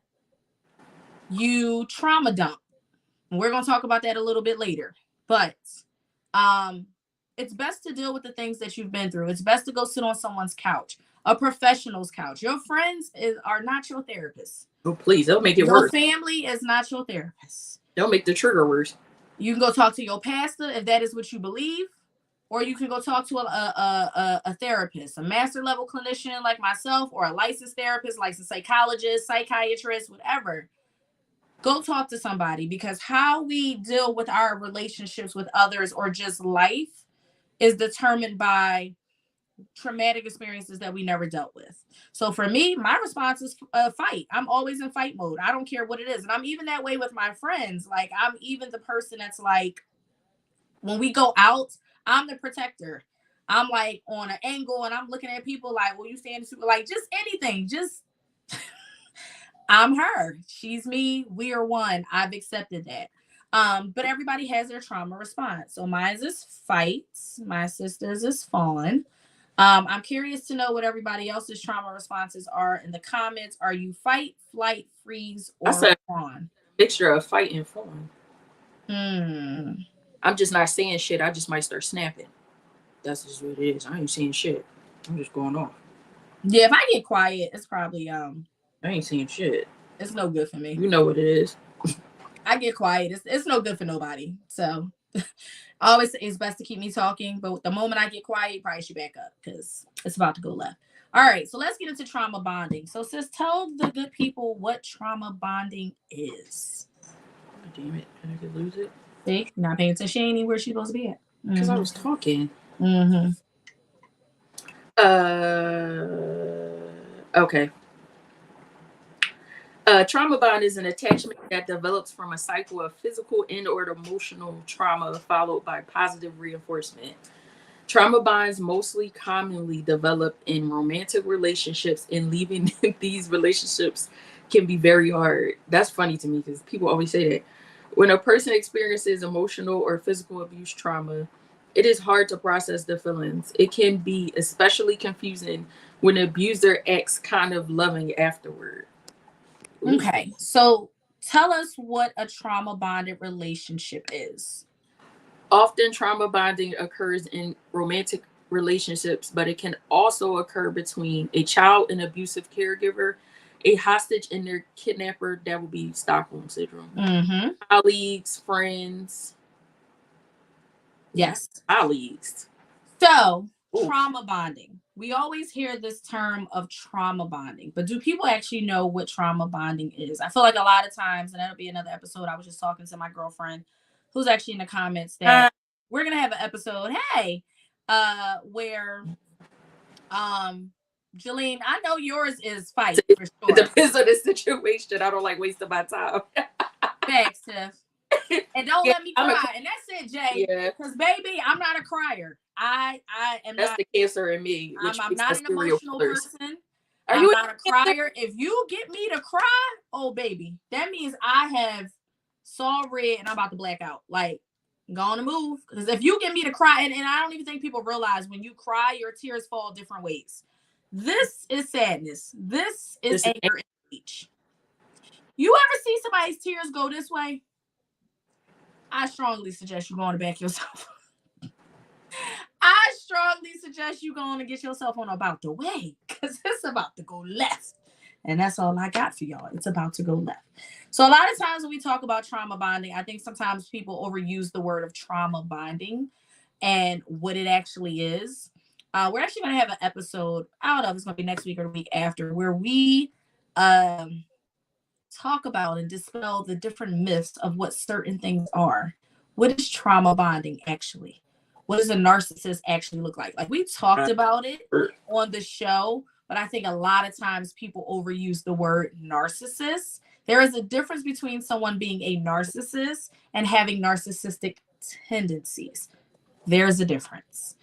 you trauma dump. We're going to talk about that a little bit later, but it's best to deal with the things that you've been through. It's best to go sit on someone's couch, a professional's couch. Your friends are not your therapists. Oh, please, they'll make it worse. Your family is not your therapist. They'll make the trigger worse. You can go talk to your pastor if that is what you believe, or you can go talk to a therapist, a master level clinician like myself, or a licensed therapist, licensed psychologist, psychiatrist, whatever. Go talk to somebody, because how we deal with our relationships with others or just life is determined by traumatic experiences that we never dealt with. So for me, my response is fight. I'm always in fight mode. I don't care what it is. And I'm even that way with my friends. Like, I'm even the person that's like, when we go out, I'm the protector. I'm like on an angle and I'm looking at people like, well, you stand super, like just anything, just I'm her. She's me. We are one. I've accepted that. But everybody has their trauma response. So mine is fight. My sister's is fawn. I'm curious to know what everybody else's trauma responses are in the comments. Are you fight, flight, freeze, or fawn? Mixture of fight and fawn. I'm just not saying shit. I just might start snapping. That's just what it is. I ain't saying shit. I'm just going off. Yeah, if I get quiet, it's probably I ain't saying shit. It's no good for me. You know what it is. I get quiet. It's no good for nobody. So always it's best to keep me talking. But the moment I get quiet, you probably should back up because it's about to go left. All right, so let's get into trauma bonding. So sis, tell the good people what trauma bonding is. Oh, damn it. I could lose it. See, not paying attention. She ain't even where she's supposed to be at. Because I was talking. Okay. Trauma bond is an attachment that develops from a cycle of physical and or emotional trauma followed by positive reinforcement. Trauma bonds mostly commonly develop in romantic relationships, and leaving these relationships can be very hard. That's funny to me because people always say that. When a person experiences emotional or physical abuse trauma, it is hard to process the feelings. It can be especially confusing when the abuser acts kind of loving afterward. Okay, so tell us what a trauma bonded relationship is. Often trauma bonding occurs in romantic relationships, but it can also occur between a child and abusive caregiver, a hostage and their kidnapper. That would be Stockholm Syndrome. Colleagues, friends. Yes. Colleagues. So, trauma bonding. We always hear this term of trauma bonding, but do people actually know what trauma bonding is? I feel like a lot of times, and that'll be another episode. I was just talking to my girlfriend who's actually in the comments that we're going to have an episode, where, Jalene, I know yours is fight for sure. It depends on the situation. I don't like wasting my time. Thanks, Tiff. And don't let me cry. And that's it, Jay. Because baby, I'm not a crier. I am that's not. The cancer in me. I'm not an emotional person. I'm not a crier. If you get me to cry, oh baby, that means I have saw red and I'm about to black out. Like, gonna move. Because if you get me to cry, and I don't even think people realize when you cry, your tears fall different ways. This is sadness. This is anger and rage. You ever see somebody's tears go this way? I strongly suggest you going to back yourself. I strongly suggest you going to get yourself on about the way, because it's about to go left. And that's all I got for y'all. It's about to go left. So a lot of times when we talk about trauma bonding, I think sometimes people overuse the word of trauma bonding and what it actually is. We're actually going to have an episode, I don't know if it's going to be next week or the week after, where we talk about and dispel the different myths of what certain things are. What is trauma bonding actually? What does a narcissist actually look like? Like, we talked about it on the show, but I think a lot of times people overuse the word narcissist. There is a difference between someone being a narcissist and having narcissistic tendencies. There's a difference.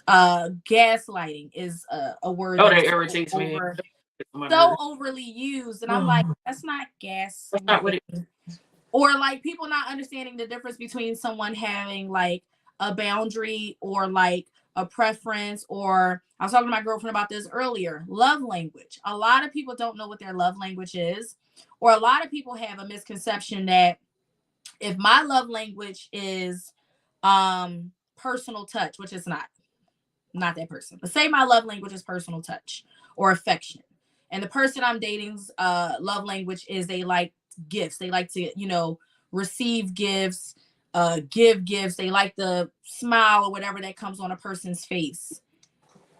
Gaslighting is a word that irritates me. So overly used, and I'm like, that's not gas. That's not what it is. Or like people not understanding the difference between someone having like a boundary or like a preference, or I was talking to my girlfriend about this earlier, love language. A lot of people don't know what their love language is, or a lot of people have a misconception that if my love language is personal touch, which is not that person, but say my love language is personal touch or affection, and the person I'm dating's love language is they like gifts. They like to, receive gifts, give gifts. They like the smile or whatever that comes on a person's face.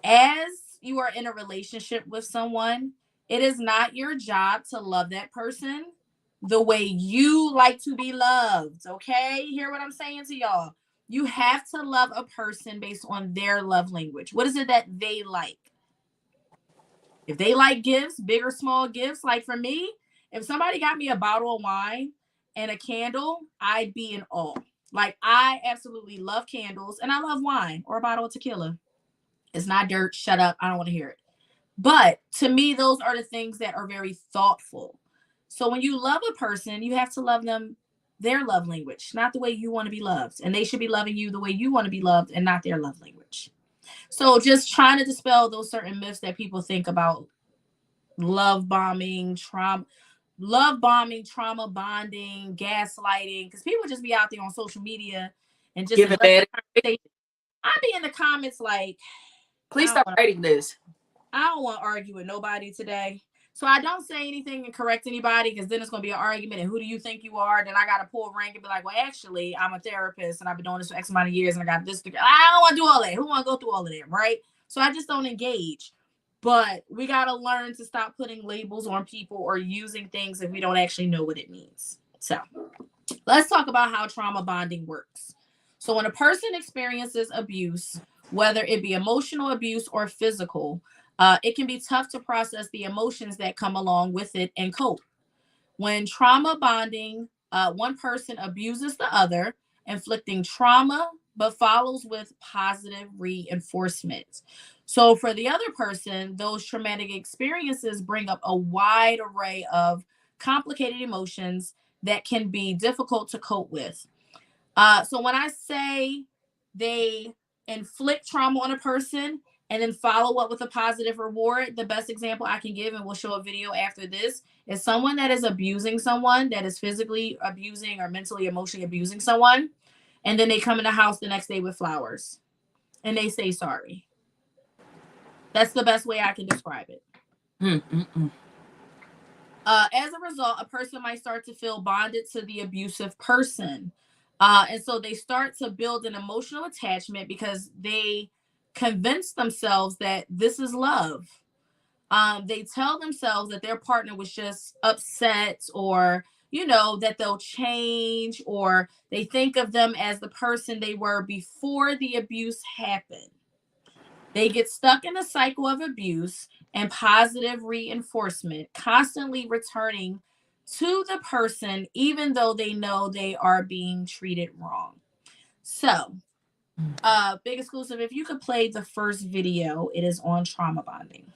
As you are in a relationship with someone, it is not your job to love that person the way you like to be loved. Okay? Hear what I'm saying to y'all? You have to love a person based on their love language. What is it that they like? If they like gifts, big or small gifts, like for me, if somebody got me a bottle of wine and a candle, I'd be in awe. Like, I absolutely love candles and I love wine or a bottle of tequila. It's not dirt. Shut up. I don't want to hear it. But to me, those are the things that are very thoughtful. So when you love a person, you have to love them, their love language, not the way you want to be loved. And they should be loving you the way you want to be loved and not their love language. So just trying to dispel those certain myths that people think about love bombing, trauma bonding, gaslighting, because people just be out there on social media and just give it bad. I be in the comments like, please stop writing this. I don't want to argue with nobody today. So I don't say anything and correct anybody, because then it's going to be an argument. And who do you think you are? Then I got to pull rank and be like, well, actually, I'm a therapist and I've been doing this for X amount of years and I got this. I don't want to do all that. Who want to go through all of that, right? So I just don't engage. But we got to learn to stop putting labels on people or using things if we don't actually know what it means. So let's talk about how trauma bonding works. So when a person experiences abuse, whether it be emotional abuse or physical, it can be tough to process the emotions that come along with it and cope. When trauma bonding, one person abuses the other, inflicting trauma, but follows with positive reinforcement. So for the other person, those traumatic experiences bring up a wide array of complicated emotions that can be difficult to cope with. So when I say they inflict trauma on a person and then follow up with a positive reward, the best example I can give, and we'll show a video after this, is someone that is abusing someone, that is physically abusing or mentally, emotionally abusing someone, and then they come in the house the next day with flowers and they say sorry. That's the best way I can describe it. As a result, a person might start to feel bonded to the abusive person. And so they start to build an emotional attachment because they convince themselves that this is love. They tell themselves that their partner was just upset, or, that they'll change, or they think of them as the person they were before the abuse happened. They get stuck in a cycle of abuse and positive reinforcement, constantly returning to the person, even though they know they are being treated wrong. So, big exclusive, if you could play the first video, it is on trauma bonding.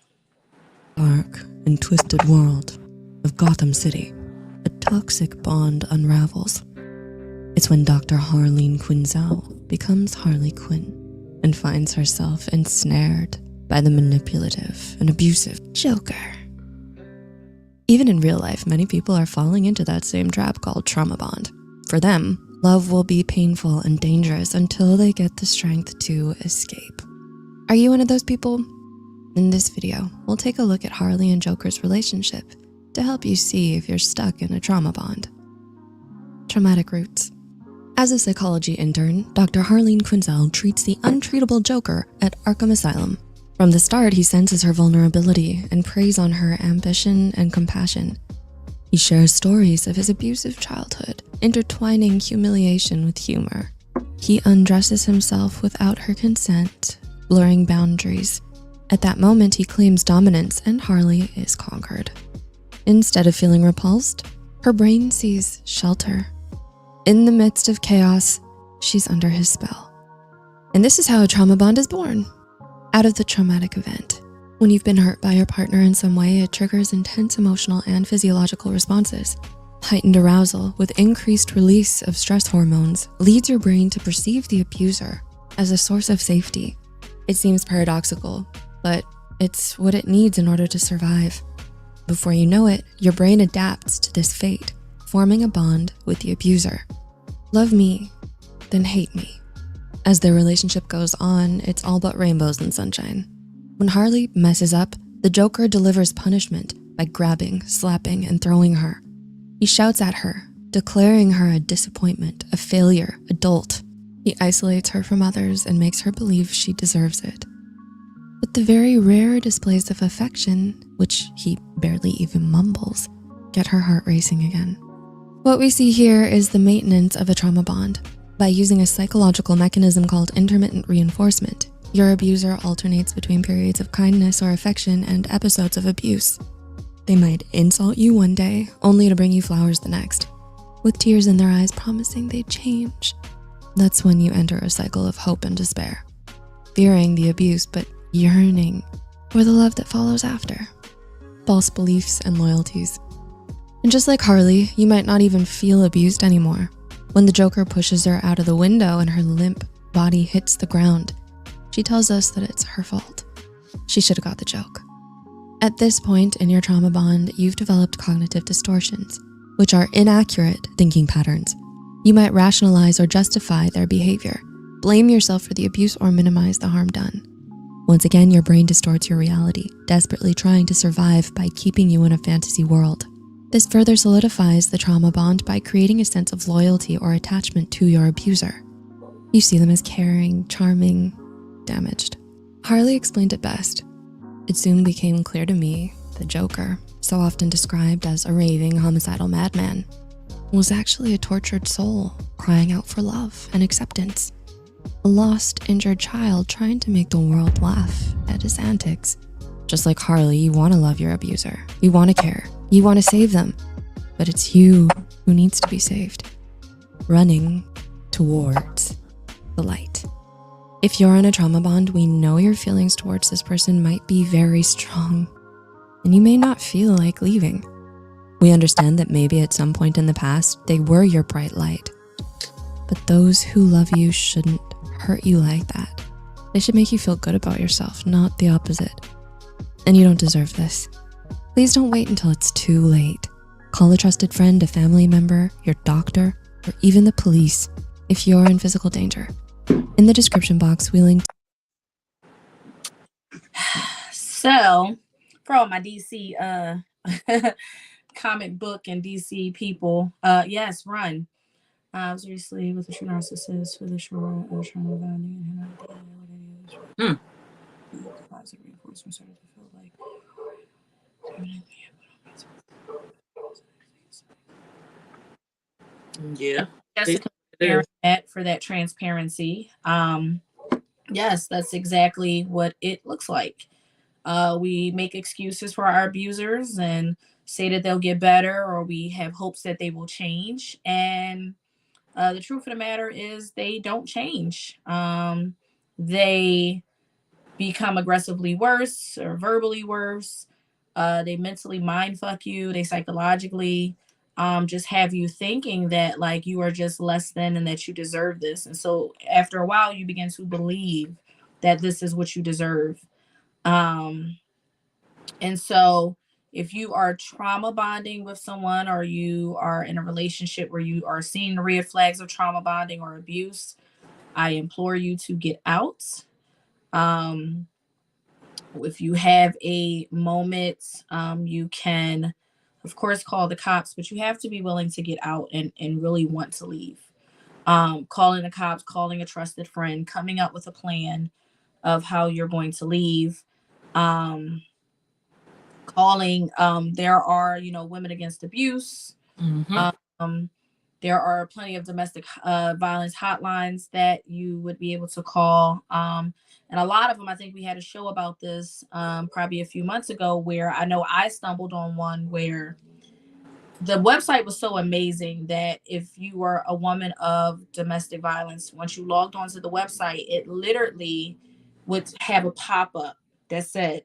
Dark and twisted world of Gotham City, a toxic bond unravels. It's when Dr. Harleen Quinzel becomes Harley Quinn and finds herself ensnared by the manipulative and abusive Joker. Even in real life, many people are falling into that same trap called trauma bond. For them, love will be painful and dangerous until they get the strength to escape. Are you one of those people? In this video, we'll take a look at Harley and Joker's relationship to help you see if you're stuck in a trauma bond. Traumatic roots. As a psychology intern, Dr. Harleen Quinzel treats the untreatable Joker at Arkham Asylum. From the start, he senses her vulnerability and preys on her ambition and compassion. He shares stories of his abusive childhood, intertwining humiliation with humor. He undresses himself without her consent, blurring boundaries. At that moment, he claims dominance and Harley is conquered. Instead of feeling repulsed, her brain sees shelter. In the midst of chaos, she's under his spell. And this is how a trauma bond is born. Out of the traumatic event. When you've been hurt by your partner in some way, it triggers intense emotional and physiological responses. Heightened arousal with increased release of stress hormones leads your brain to perceive the abuser as a source of safety. It seems paradoxical, but it's what it needs in order to survive. Before you know it, your brain adapts to this fate, forming a bond with the abuser. Love me, then hate me. As their relationship goes on, it's all but rainbows and sunshine. When Harley messes up, the Joker delivers punishment by grabbing, slapping, and throwing her. He shouts at her, declaring her a disappointment, a failure, a dolt. He isolates her from others and makes her believe she deserves it. But the very rare displays of affection, which he barely even mumbles, get her heart racing again. What we see here is the maintenance of a trauma bond. By using a psychological mechanism called intermittent reinforcement, your abuser alternates between periods of kindness or affection and episodes of abuse. They might insult you one day, only to bring you flowers the next, with tears in their eyes promising they'd change. That's when you enter a cycle of hope and despair, fearing the abuse but yearning for the love that follows after. False beliefs and loyalties. And just like Harley, you might not even feel abused anymore. When the Joker pushes her out of the window and her limp body hits the ground, she tells us that it's her fault. She should have got the joke. At this point in your trauma bond, you've developed cognitive distortions, which are inaccurate thinking patterns. You might rationalize or justify their behavior, blame yourself for the abuse, or minimize the harm done. Once again, your brain distorts your reality, desperately trying to survive by keeping you in a fantasy world. This further solidifies the trauma bond by creating a sense of loyalty or attachment to your abuser. You see them as caring, charming, damaged. Harley explained it best. It soon became clear to me the Joker, so often described as a raving, homicidal madman, was actually a tortured soul crying out for love and acceptance. A lost, injured child trying to make the world laugh at his antics. Just like Harley, you want to love your abuser. You want to care. You want to save them. But it's you who needs to be saved. Running towards the light. If you're in a trauma bond, we know your feelings towards this person might be very strong, and you may not feel like leaving. We understand that maybe at some point in the past, they were your bright light. But those who love you shouldn't hurt you like that. They should make you feel good about yourself, not the opposite. And you don't deserve this. Please don't wait until it's too late. Call a trusted friend, a family member, your doctor, or even the police if you're in physical danger. In the description box, we linked. So, for all my DC comic book and DC people, yes, run. I was recently with a true narcissist for the short trauma bonding and positive reinforcement started to feel like Yeah. Jessica for that transparency. Yes, that's exactly what it looks like. We make excuses for our abusers and say that they'll get better, or we have hopes that they will change. And the truth of the matter is they don't change. They become aggressively worse or verbally worse. They mentally mind fuck you. They psychologically just have you thinking that like you are just less than and that you deserve this. And so after a while, you begin to believe that this is what you deserve. And so if you are trauma bonding with someone, or you are in a relationship where you are seeing the red flags of trauma bonding or abuse, I implore you to get out. If you have a moment, you can, of course, call the cops, but you have to be willing to get out and really want to leave. calling the cops, calling a trusted friend, coming up with a plan of how you're going to leave. Calling, there are, women against abuse. Um, there are plenty of domestic violence hotlines that you would be able to call. And a lot of them, I think we had a show about this probably a few months ago, where I know I stumbled on one where the website was so amazing that if you were a woman of domestic violence, once you logged onto the website, it literally would have a pop-up that said,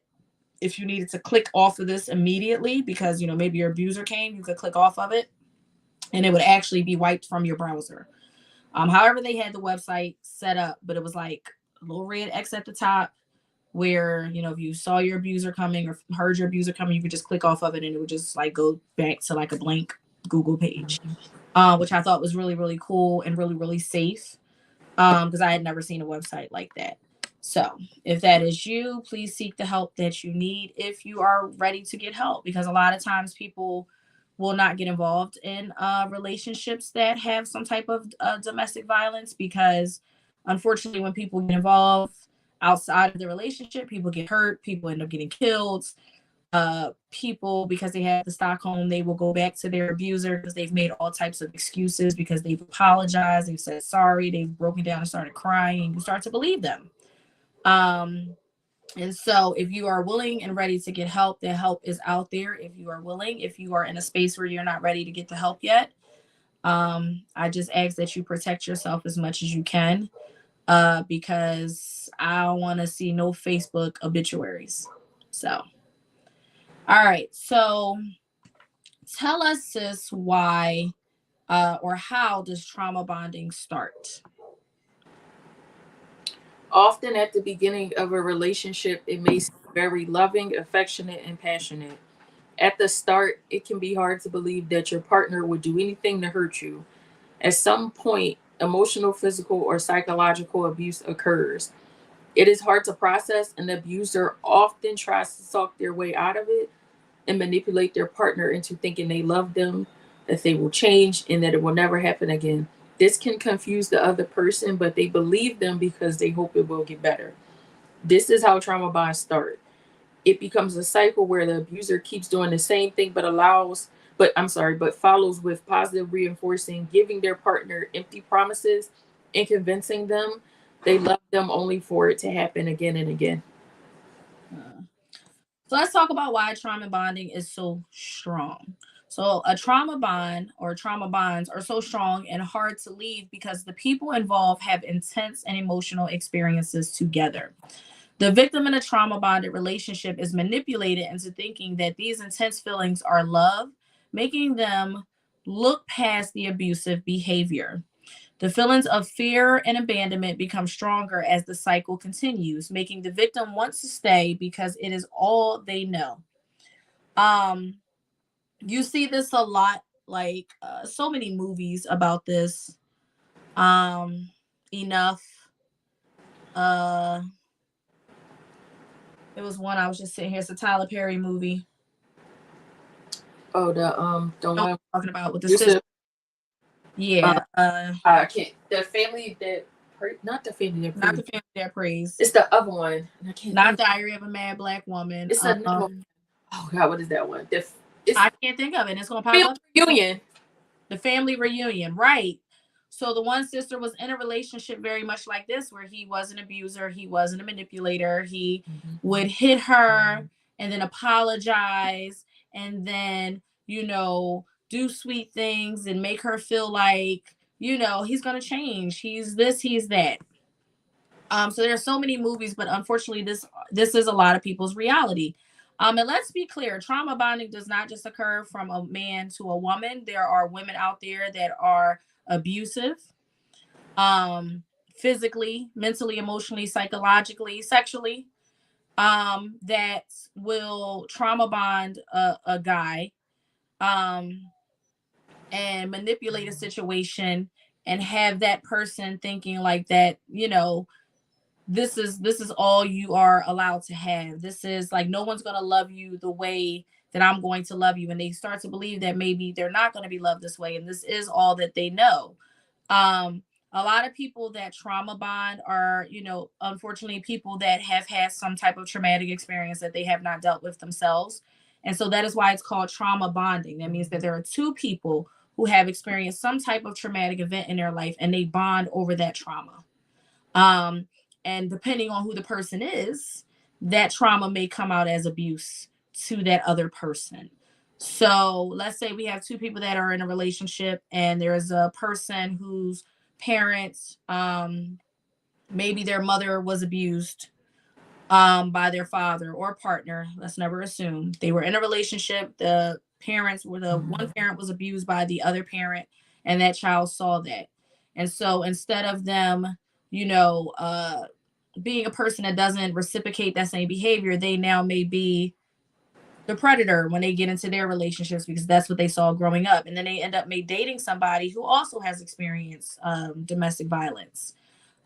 if you needed to click off of this immediately because, maybe your abuser came, you could click off of it and it would actually be wiped from your browser. However, they had the website set up, but it was like a little red X at the top where, if you saw your abuser coming or heard your abuser coming, you could just click off of it and it would just like go back to like a blank Google page, which I thought was really, really cool and really, really safe because I had never seen a website like that. So if that is you, please seek the help that you need if you are ready to get help, because a lot of times people will not get involved in relationships that have some type of domestic violence because unfortunately when people get involved outside of the relationship, people get hurt, people end up getting killed. People, because they have the Stockholm, they will go back to their abuser because they've made all types of excuses, because they've apologized, they've said sorry, they've broken down and started crying, and you start to believe them. And so if you are willing and ready to get help, the help is out there. If you are willing, if you are in a space where you're not ready to get the help yet, I just ask that you protect yourself as much as you can, because I don't want to see no Facebook obituaries. So, all right. So tell us, sis, why or how does trauma bonding start? Often at the beginning of a relationship, it may seem very loving, affectionate, and passionate. At the start, it can be hard to believe that your partner would do anything to hurt you. At some point, emotional, physical, or psychological abuse occurs. It is hard to process, and the abuser often tries to talk their way out of it and manipulate their partner into thinking they love them, that they will change, and that it will never happen again. This can confuse the other person, but they believe them because they hope it will get better. This is how trauma bonds start. It becomes a cycle where the abuser keeps doing the same thing, but follows with positive reinforcing, giving their partner empty promises and convincing them they love them only for it to happen again and again. So let's talk about why trauma bonding is so strong. So a trauma bond or trauma bonds are so strong and hard to leave because the people involved have intense and emotional experiences together. The victim in a trauma bonded relationship is manipulated into thinking that these intense feelings are love, making them look past the abusive behavior. The feelings of fear and abandonment become stronger as the cycle continues, making the victim want to stay because it is all they know. You see this a lot, like so many movies about this. Enough. It was one I was just sitting here. It's a Tyler Perry movie. Oh, the one I'm talking about with the sister. Yeah. I can't. The family that not the family that prays. Not the family that prays. It's the other one. I can't. Not Diary of a Mad Black Woman. It's another one. Oh God, what is that one? I can't think of it. It's gonna pop up. Reunion. The family reunion, right? So the one sister was in a relationship very much like this, where he was an abuser, he wasn't a manipulator. He would hit her and then apologize and then, do sweet things and make her feel like, he's going to change. He's this, he's that. So there are so many movies, but unfortunately this is a lot of people's reality. And let's be clear, trauma bonding does not just occur from a man to a woman. There are women out there that are abusive, physically, mentally, emotionally, psychologically, sexually, that will trauma bond a guy, and manipulate a situation and have that person thinking like that, this is all you are allowed to have. This is like, no one's going to love you the way that I'm going to love you. And they start to believe that maybe they're not going to be loved this way. And this is all that they know. A lot of people that trauma bond are, unfortunately people that have had some type of traumatic experience that they have not dealt with themselves. And so that is why it's called trauma bonding. That means that there are two people who have experienced some type of traumatic event in their life and they bond over that trauma. And depending on who the person is, that trauma may come out as abuse to that other person. So let's say we have two people that are in a relationship and there's a person whose parents, maybe their mother was abused by their father or partner. Let's never assume. They were in a relationship. The one parent was abused by the other parent, and that child saw that. And so instead of them, being a person that doesn't reciprocate that same behavior, they now may be the predator when they get into their relationships because that's what they saw growing up. And then they end up dating somebody who also has experienced domestic violence.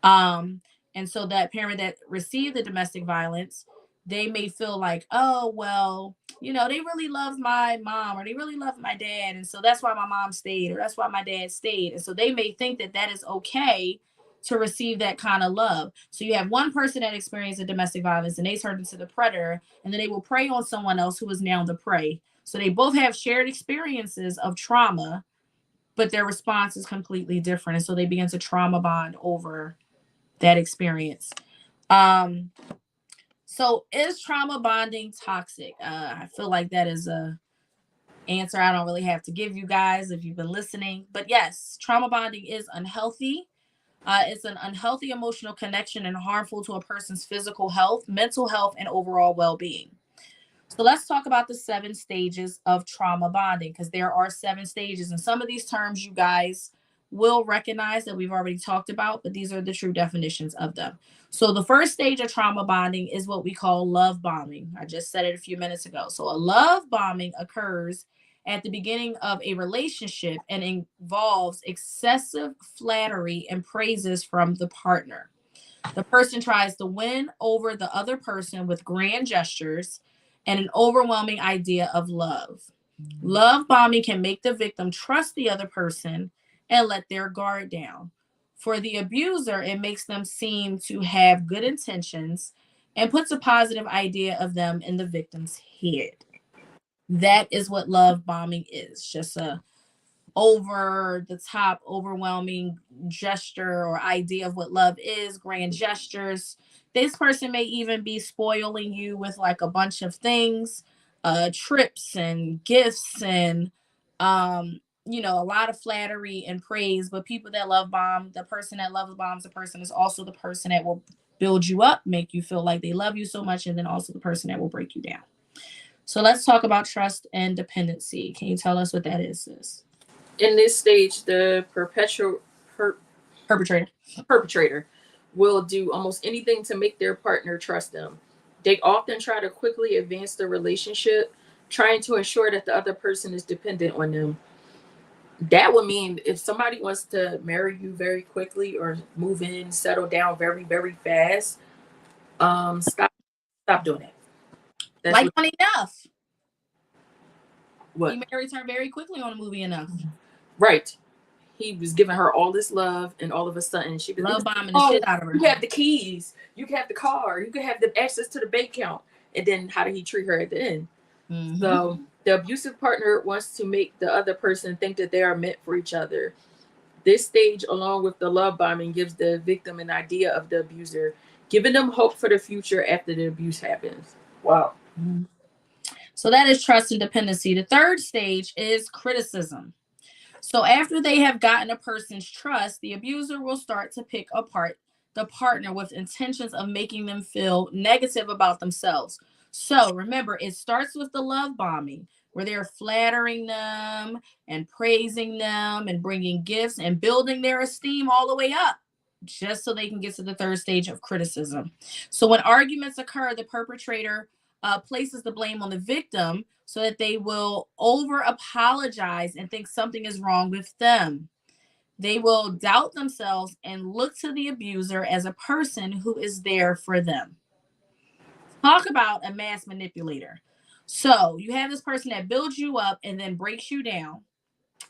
And so that parent that received the domestic violence, they may feel like, oh, well, they really love my mom or they really love my dad. And so that's why my mom stayed or that's why my dad stayed. And so they may think that that is okay to receive that kind of love. So you have one person that experienced a domestic violence and they turn into the predator, and then they will prey on someone else who is now the prey. So they both have shared experiences of trauma, but their response is completely different. And so they begin to trauma bond over that experience. So is trauma bonding toxic? I feel like that is a answer I don't really have to give you guys if you've been listening. But yes, trauma bonding is unhealthy. It's an unhealthy emotional connection and harmful to a person's physical health, mental health, and overall well-being. So let's talk about the 7 stages of trauma bonding, because there are 7 stages. And some of these terms you guys will recognize that we've already talked about, but these are the true definitions of them. So the first stage of trauma bonding is what we call love bombing. I just said it a few minutes ago. So a love bombing occurs at the beginning of a relationship and involves excessive flattery and praises from the partner. The person tries to win over the other person with grand gestures and an overwhelming idea of love. Love bombing can make the victim trust the other person and let their guard down. For the abuser, it makes them seem to have good intentions and puts a positive idea of them in the victim's head. That is what love bombing is. Just a over the top, overwhelming gesture or idea of what love is, grand gestures. This person may even be spoiling you with like a bunch of things, trips and gifts and, a lot of flattery and praise. But people that love bomb, the person that loves bombs, the person is also the person that will build you up, make you feel like they love you so much, and then also the person that will break you down. So let's talk about trust and dependency. Can you tell us what that is, sis? In this stage, the perpetrator will do almost anything to make their partner trust them. They often try to quickly advance the relationship, trying to ensure that the other person is dependent on them. That would mean if somebody wants to marry you very quickly or move in, settle down very, very fast, stop doing that. That's like on Enough. What? He married her very quickly on a movie Enough. Right. He was giving her all this love, and all of a sudden she was love bombing the shit out of her. You have the keys, you can have the car, you can have the access to the bank account. And then how did he treat her at the end? Mm-hmm. So the abusive partner wants to make the other person think that they are meant for each other. This stage, along with the love bombing, gives the victim an idea of the abuser, giving them hope for the future after the abuse happens. Wow. Mm-hmm. So that is trust and dependency. The third stage is criticism. So after they have gotten a person's trust, the abuser will start to pick apart the partner with intentions of making them feel negative about themselves. So remember, it starts with the love bombing, where they're flattering them and praising them and bringing gifts and building their esteem all the way up, just so they can get to the third stage of criticism. So when arguments occur, the perpetrator places the blame on the victim so that they will over apologize and think something is wrong with them. They will doubt themselves and look to the abuser as a person who is there for them. Talk about a mass manipulator. So you have this person that builds you up and then breaks you down.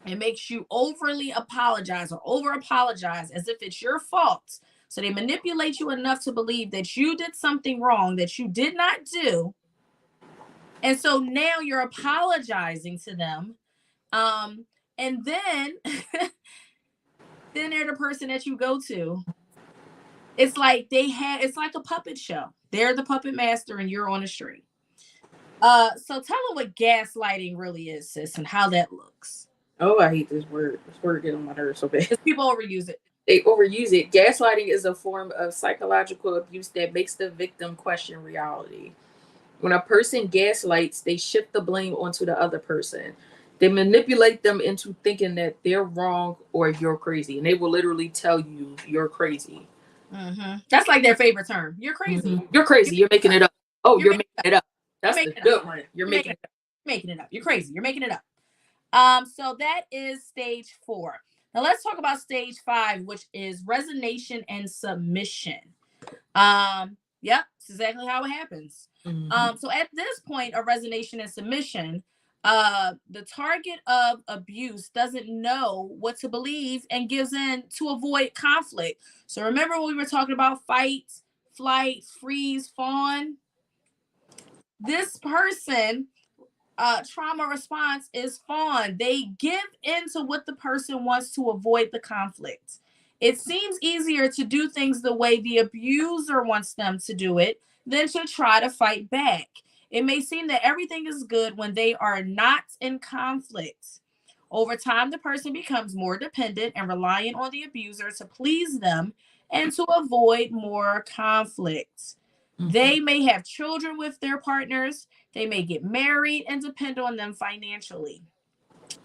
It makes you overly apologize or over apologize as if it's your fault. So they manipulate you enough to believe that you did something wrong that you did not do. And so now you're apologizing to them. And then then they're the person that you go to. It's like it's like a puppet show. They're the puppet master and you're on the street. So tell them what gaslighting really is, sis, and how that looks. Oh, I hate this word. This word gets on my nerves so bad. Because people overuse it. They overuse it. Gaslighting is a form of psychological abuse that makes the victim question reality. When a person gaslights, they shift the blame onto the other person. They manipulate them into thinking that they're wrong or you're crazy. And they will literally tell you you're crazy. Mm-hmm. That's like their favorite term. You're crazy. Mm-hmm. You're crazy. You're making it up. Oh, you're making it up. That's the good one. You're making it up. Making it up. You're crazy. You're making it up. So that is stage 4. Now let's talk about stage 5, which is resignation and submission. Yep, it's exactly how it happens. Mm-hmm. So at this point of resignation and submission, the target of abuse doesn't know what to believe and gives in to avoid conflict. So remember when we were talking about fight, flight, freeze, fawn? This person, trauma response is fawn. They give into what the person wants to avoid the conflict. It seems easier to do things the way the abuser wants them to do it than to try to fight back. It may seem that everything is good when they are not in conflict. Over time, the person becomes more dependent and reliant on the abuser to please them and to avoid more conflict. Mm-hmm. They may have children with their partners. They may get married and depend on them financially.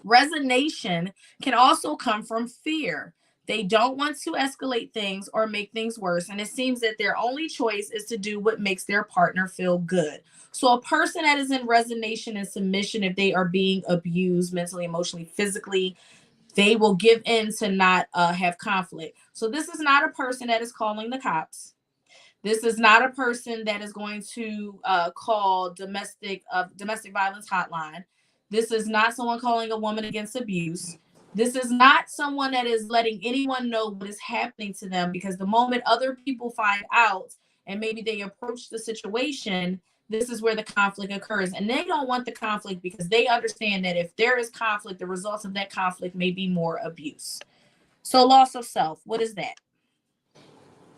Resignation can also come from fear. They don't want to escalate things or make things worse. And it seems that their only choice is to do what makes their partner feel good. So a person that is in resignation and submission, if they are being abused mentally, emotionally, physically, they will give in to not have conflict. So this is not a person that is calling the cops. This is not a person that is going to call domestic violence hotline. This is not someone calling a woman against abuse. This is not someone that is letting anyone know what is happening to them, because the moment other people find out and maybe they approach the situation, this is where the conflict occurs. And they don't want the conflict because they understand that if there is conflict, the results of that conflict may be more abuse. So loss of self, what is that?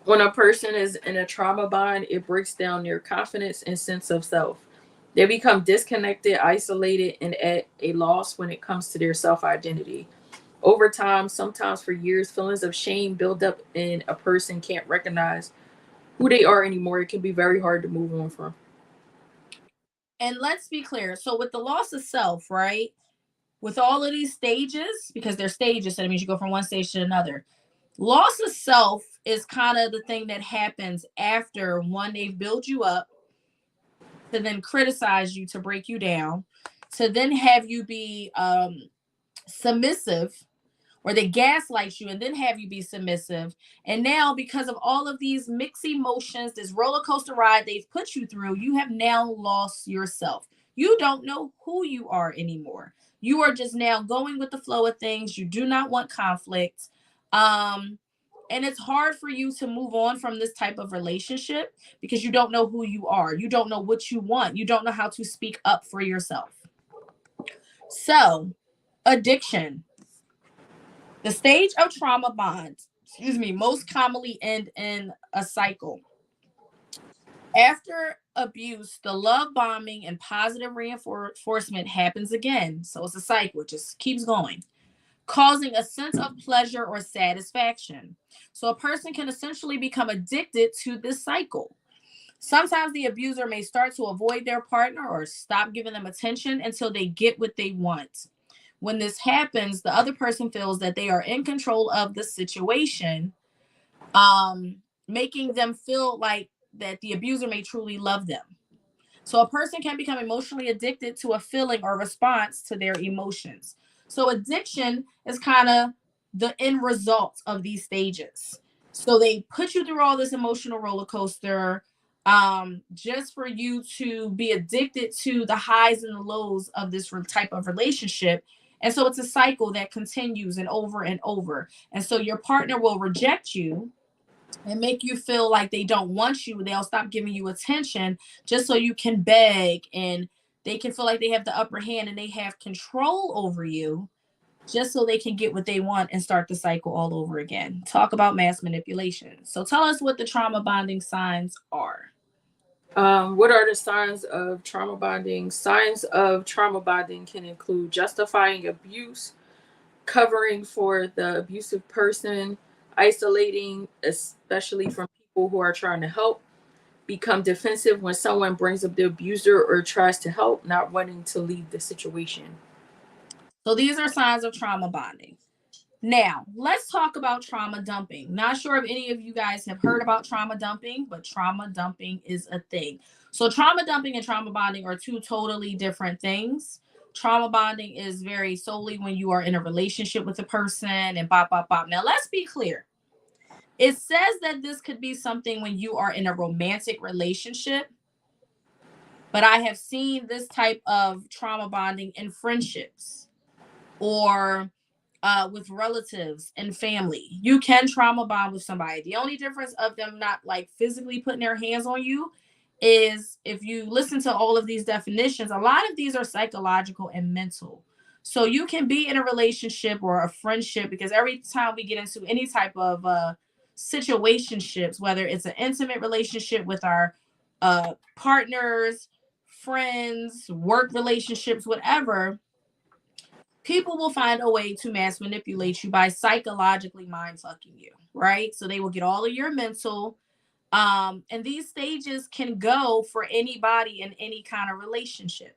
When a person is in a trauma bond, it breaks down their confidence and sense of self. They become disconnected, isolated, and at a loss when it comes to their self-identity. Over time, sometimes for years, feelings of shame build up and a person can't recognize who they are anymore. It can be very hard to move on from. And let's be clear. So with the loss of self, right? With all of these stages, because they're stages, so that means you go from one stage to another. Loss of self is kind of the thing that happens after one, they've built you up, to then criticize you, to break you down, to then have you be submissive, or they gaslight you and then have you be submissive. And now, because of all of these mixed emotions, this roller coaster ride they've put you through, you have now lost yourself. You don't know who you are anymore. You are just now going with the flow of things. You do not want conflict. And it's hard for you to move on from this type of relationship because you don't know who you are. You don't know what you want. You don't know how to speak up for yourself. So, addiction. The stage of trauma bonds, most commonly end in a cycle. After abuse, the love bombing and positive reinforcement happens again. So it's a cycle, it just keeps going, causing a sense of pleasure or satisfaction. So a person can essentially become addicted to this cycle. Sometimes the abuser may start to avoid their partner or stop giving them attention until they get what they want. When this happens, the other person feels that they are in control of the situation, making them feel like that the abuser may truly love them. So a person can become emotionally addicted to a feeling or response to their emotions. So addiction is kind of the end result of these stages. So they put you through all this emotional roller coaster, just for you to be addicted to the highs and the lows of this type of relationship. And so it's a cycle that continues and over and over. And so your partner will reject you and make you feel like they don't want you. They'll stop giving you attention just so you can beg, and they can feel like they have the upper hand and they have control over you just so they can get what they want and start the cycle all over again. Talk about mass manipulation. So tell us what the trauma bonding signs are. What are the signs of trauma bonding? Signs of trauma bonding can include justifying abuse, covering for the abusive person, isolating, especially from people who are trying to help, become defensive when someone brings up the abuser or tries to help, not wanting to leave the situation. So these are signs of trauma bonding. Now, let's talk about trauma dumping. Not sure if any of you guys have heard about trauma dumping, but trauma dumping is a thing. So trauma dumping and trauma bonding are two totally different things. Trauma bonding is very solely when you are in a relationship with a person and bop, bop, bop. Now, let's be clear. It says that this could be something when you are in a romantic relationship, but I have seen this type of trauma bonding in friendships or with relatives and family. You can trauma bond with somebody. The only difference of them not like physically putting their hands on you is, if you listen to all of these definitions, a lot of these are psychological and mental. So you can be in a relationship or a friendship, because every time we get into any type of situationships, whether it's an intimate relationship with our partners, friends, work relationships, whatever, people will find a way to mass manipulate you by psychologically mind fucking you, right? So they will get all of your mental, and these stages can go for anybody in any kind of relationship.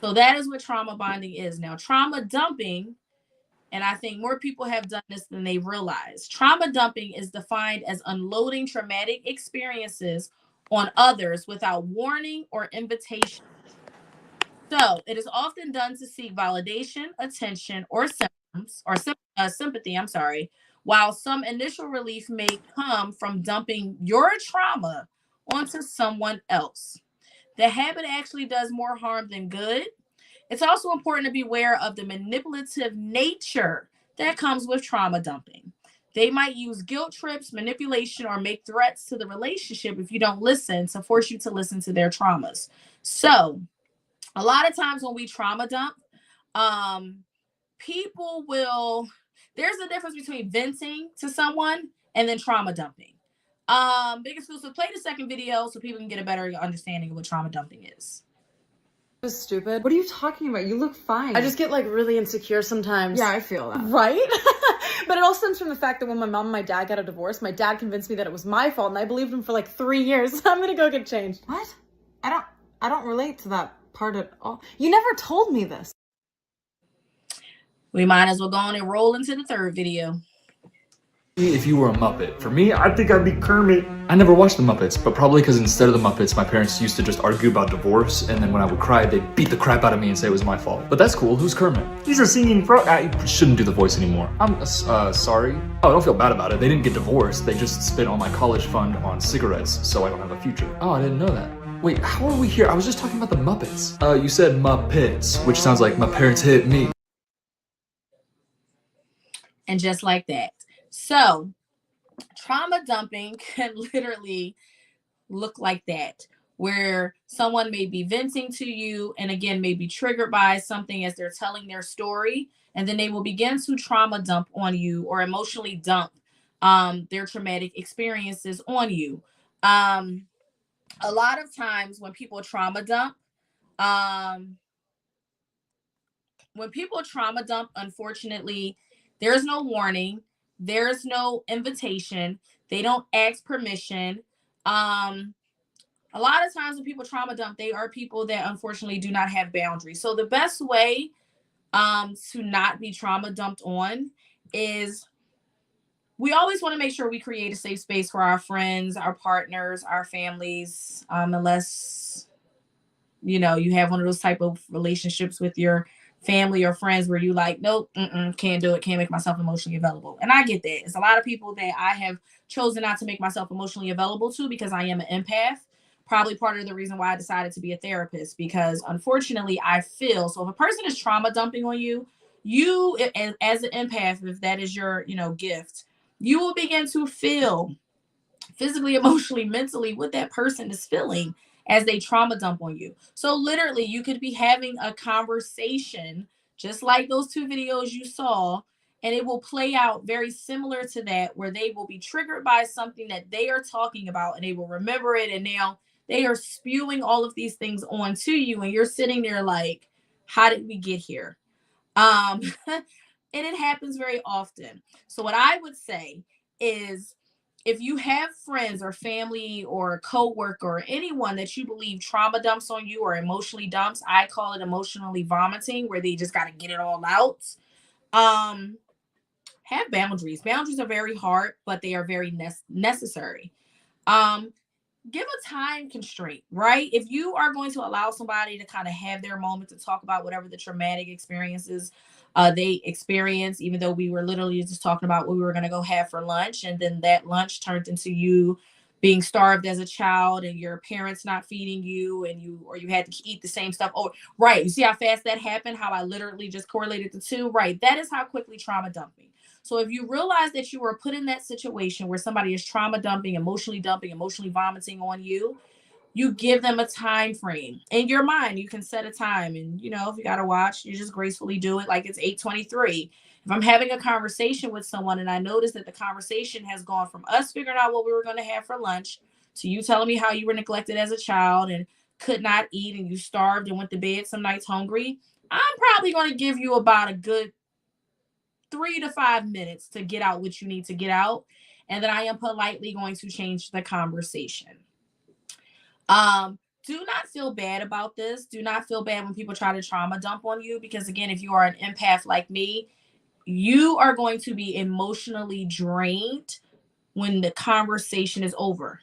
So that is what trauma bonding is. Now, trauma dumping, and I think more people have done this than they realize. Trauma dumping is defined as unloading traumatic experiences on others without warning or invitation. So it is often done to seek validation, attention, or sympathy. While some initial relief may come from dumping your trauma onto someone else. The habit actually does more harm than good. It's also important to be aware of the manipulative nature that comes with trauma dumping. They might use guilt trips, manipulation, or make threats to the relationship if you don't listen, to force you to listen to their traumas. So a lot of times when we trauma dump, people will, there's a difference between venting to someone and then trauma dumping. Big Exclusive, play the second video so people can get a better understanding of what trauma dumping is. Was stupid. What are you talking about? You look fine. I just get like really insecure sometimes. Yeah, I feel that. Right? But it all stems from the fact that when my mom and my dad got a divorce, my dad convinced me that it was my fault, and I believed him for like 3 years. I'm gonna go get changed. What? I don't relate to that part at all. You never told me this. We might as well go on and roll into the third video. If you were a Muppet. For me, I think I'd be Kermit. I never watched the Muppets, but probably because instead of the Muppets, my parents used to just argue about divorce, and then when I would cry, they'd beat the crap out of me and say it was my fault. But that's cool. Who's Kermit? He's a singing frog. I shouldn't do the voice anymore. I'm sorry. Oh, I don't feel bad about it. They didn't get divorced. They just spent all my college fund on cigarettes, so I don't have a future. Oh, I didn't know that. Wait, how are we here? I was just talking about the Muppets. You said Muppets, which sounds like my parents hit me. And just like that. So trauma dumping can literally look like that, where someone may be venting to you and again may be triggered by something as they're telling their story, and then they will begin to trauma dump on you or emotionally dump their traumatic experiences on you. A lot of times when people trauma dump, unfortunately, there's no warning. There's no invitation. They don't ask permission. A lot of times when people trauma dump, they are people that unfortunately do not have boundaries. So the best way to not be trauma dumped on is, we always want to make sure we create a safe space for our friends, our partners, our families, unless, you know, you have one of those type of relationships with your family or friends where you like, nope, can't do it, can't make myself emotionally available. And I get that. It's a lot of people that I have chosen not to make myself emotionally available to because I am an empath. Probably part of the reason why I decided to be a therapist, because unfortunately I feel, so if a person is trauma dumping on you, you, as an empath, if that is your, gift, you will begin to feel physically, emotionally, mentally what that person is feeling as they trauma dump on you. So literally, you could be having a conversation just like those 2 videos you saw, and it will play out very similar to that, where they will be triggered by something that they are talking about and they will remember it, and now they are spewing all of these things onto you, and you're sitting there like, how did we get here? And it happens very often. So what I would say is, if you have friends or family or a coworker or anyone that you believe trauma dumps on you or emotionally dumps, I call it emotionally vomiting, where they just got to get it all out. Have boundaries. Boundaries are very hard, but they are very necessary. Um, Give a time constraint, right? If you are going to allow somebody to kind of have their moment to talk about whatever the traumatic experiences they experience, even though we were literally just talking about what we were going to go have for lunch, and then that lunch turned into you being starved as a child and your parents not feeding you, and you had to eat the same stuff. Oh, right. You see how fast that happened? How I literally just correlated the two? Right. That is how quickly trauma dumping. So if you realize that you were put in that situation where somebody is trauma dumping, emotionally vomiting on you, you give them a time frame in your mind. You can set a time, and if you got to watch, you just gracefully do it like it's 8:23. If I'm having a conversation with someone and I notice that the conversation has gone from us figuring out what we were going to have for lunch to you telling me how you were neglected as a child and could not eat, and you starved and went to bed some nights hungry, I'm probably going to give you about a good 3 to 5 minutes to get out what you need to get out. And then I am politely going to change the conversation. Do not feel bad about this. Do not feel bad when people try to trauma dump on you, because again, if you are an empath like me, you are going to be emotionally drained when the conversation is over.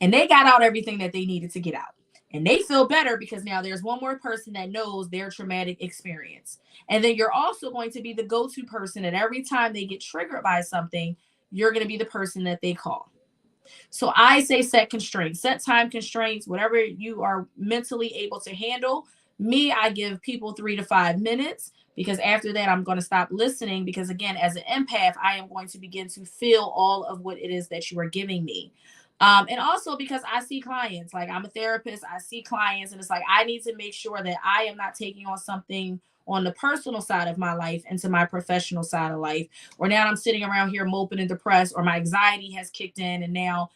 And they got out everything that they needed to get out. And they feel better because now there's one more person that knows their traumatic experience. And then you're also going to be the go-to person. And every time they get triggered by something, you're going to be the person that they call. So I say set constraints, set time constraints, whatever you are mentally able to handle. Me, I give people 3 to 5 minutes, because after that, I'm going to stop listening, because again, as an empath, I am going to begin to feel all of what it is that you are giving me. And also because I see clients, like I'm a therapist, I see clients, and it's like, I need to make sure that I am not taking on something on the personal side of my life into my professional side of life, or now I'm sitting around here moping and depressed, or my anxiety has kicked in, and now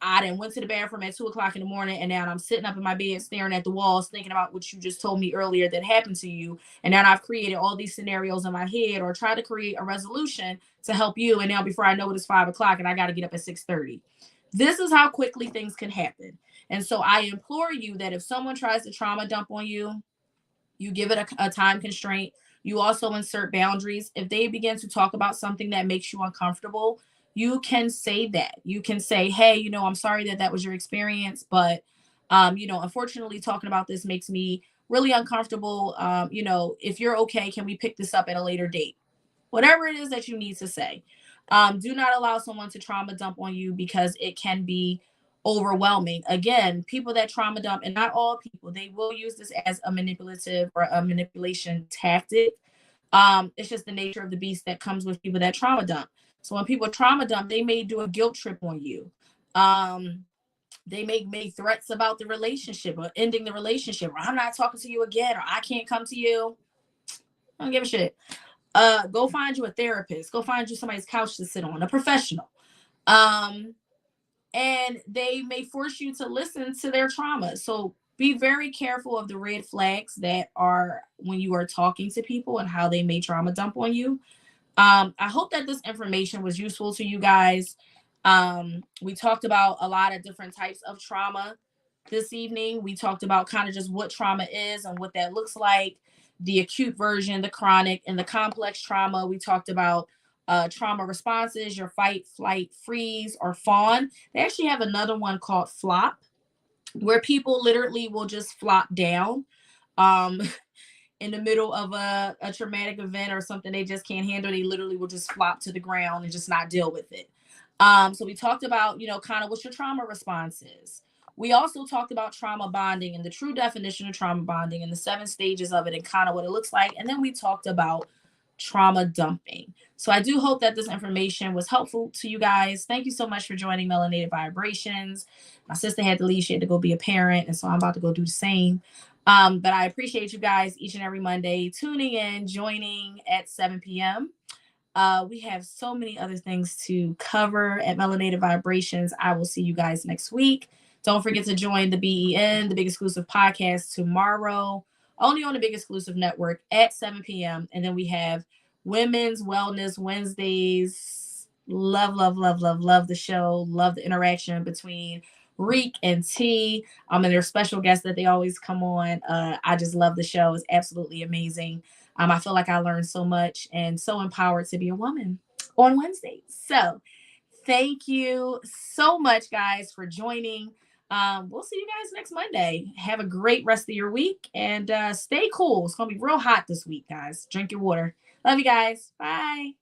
I done went to the bathroom at 2:00 in the morning, and now I'm sitting up in my bed staring at the walls thinking about what you just told me earlier that happened to you. And now I've created all these scenarios in my head, or try to create a resolution to help you. And now before I know it, it's 5:00 and I got to get up at 6:30. This is how quickly things can happen. And so I implore you that if someone tries to trauma dump on you, you give it a time constraint. You also insert boundaries. If they begin to talk about something that makes you uncomfortable, you can say that. You can say, hey, I'm sorry that was your experience, but, unfortunately, talking about this makes me really uncomfortable. If you're okay, can we pick this up at a later date? Whatever it is that you need to say. Do not allow someone to trauma dump on you, because it can be overwhelming. Again, people that trauma dump, and not all people, they will use this as a manipulative or a manipulation tactic. It's just the nature of the beast that comes with people that trauma dump. So when people trauma dump, they may do a guilt trip on you. They may make threats about the relationship or ending the relationship, or I'm not talking to you again, or I can't come to you. I don't give a shit. Go find you a therapist. Go find you somebody's couch to sit on, a professional. And they may force you to listen to their trauma. So be very careful of the red flags that are when you are talking to people and how they may trauma dump on you. I hope that this information was useful to you guys. We talked about a lot of different types of trauma this evening. We talked about kind of just what trauma is and what that looks like, the acute version, the chronic, and the complex trauma. We talked about trauma responses, your fight, flight, freeze, or fawn. They actually have another one called flop, where people literally will just flop down in the middle of a traumatic event or something they just can't handle. They literally will just flop to the ground and just not deal with it. So we talked about, kind of what your trauma response is. We also talked about trauma bonding and the true definition of trauma bonding and the 7 stages of it and kind of what it looks like. And then we talked about trauma dumping. So I do hope that this information was helpful to you guys. Thank you so much for joining Melanated Vibrations. My sister had to leave. She had to go be a parent. And so I'm about to go do the same. But I appreciate you guys each and every Monday tuning in, joining at 7 p.m. We have so many other things to cover at Melanated Vibrations. I will see you guys next week. Don't forget to join the BEN, the Big Exclusive Podcast, tomorrow, only on the Big Exclusive Network at 7 p.m. And then we have Women's Wellness Wednesdays. Love the show. Love the interaction between Reek and T. And their special guests that they always come on. I just love the show. It's absolutely amazing. I feel like I learned so much and so empowered to be a woman on Wednesdays. So thank you so much, guys, for joining. We'll see you guys next Monday. Have a great rest of your week and stay cool. It's going to be real hot this week, guys. Drink your water. Love you guys. Bye.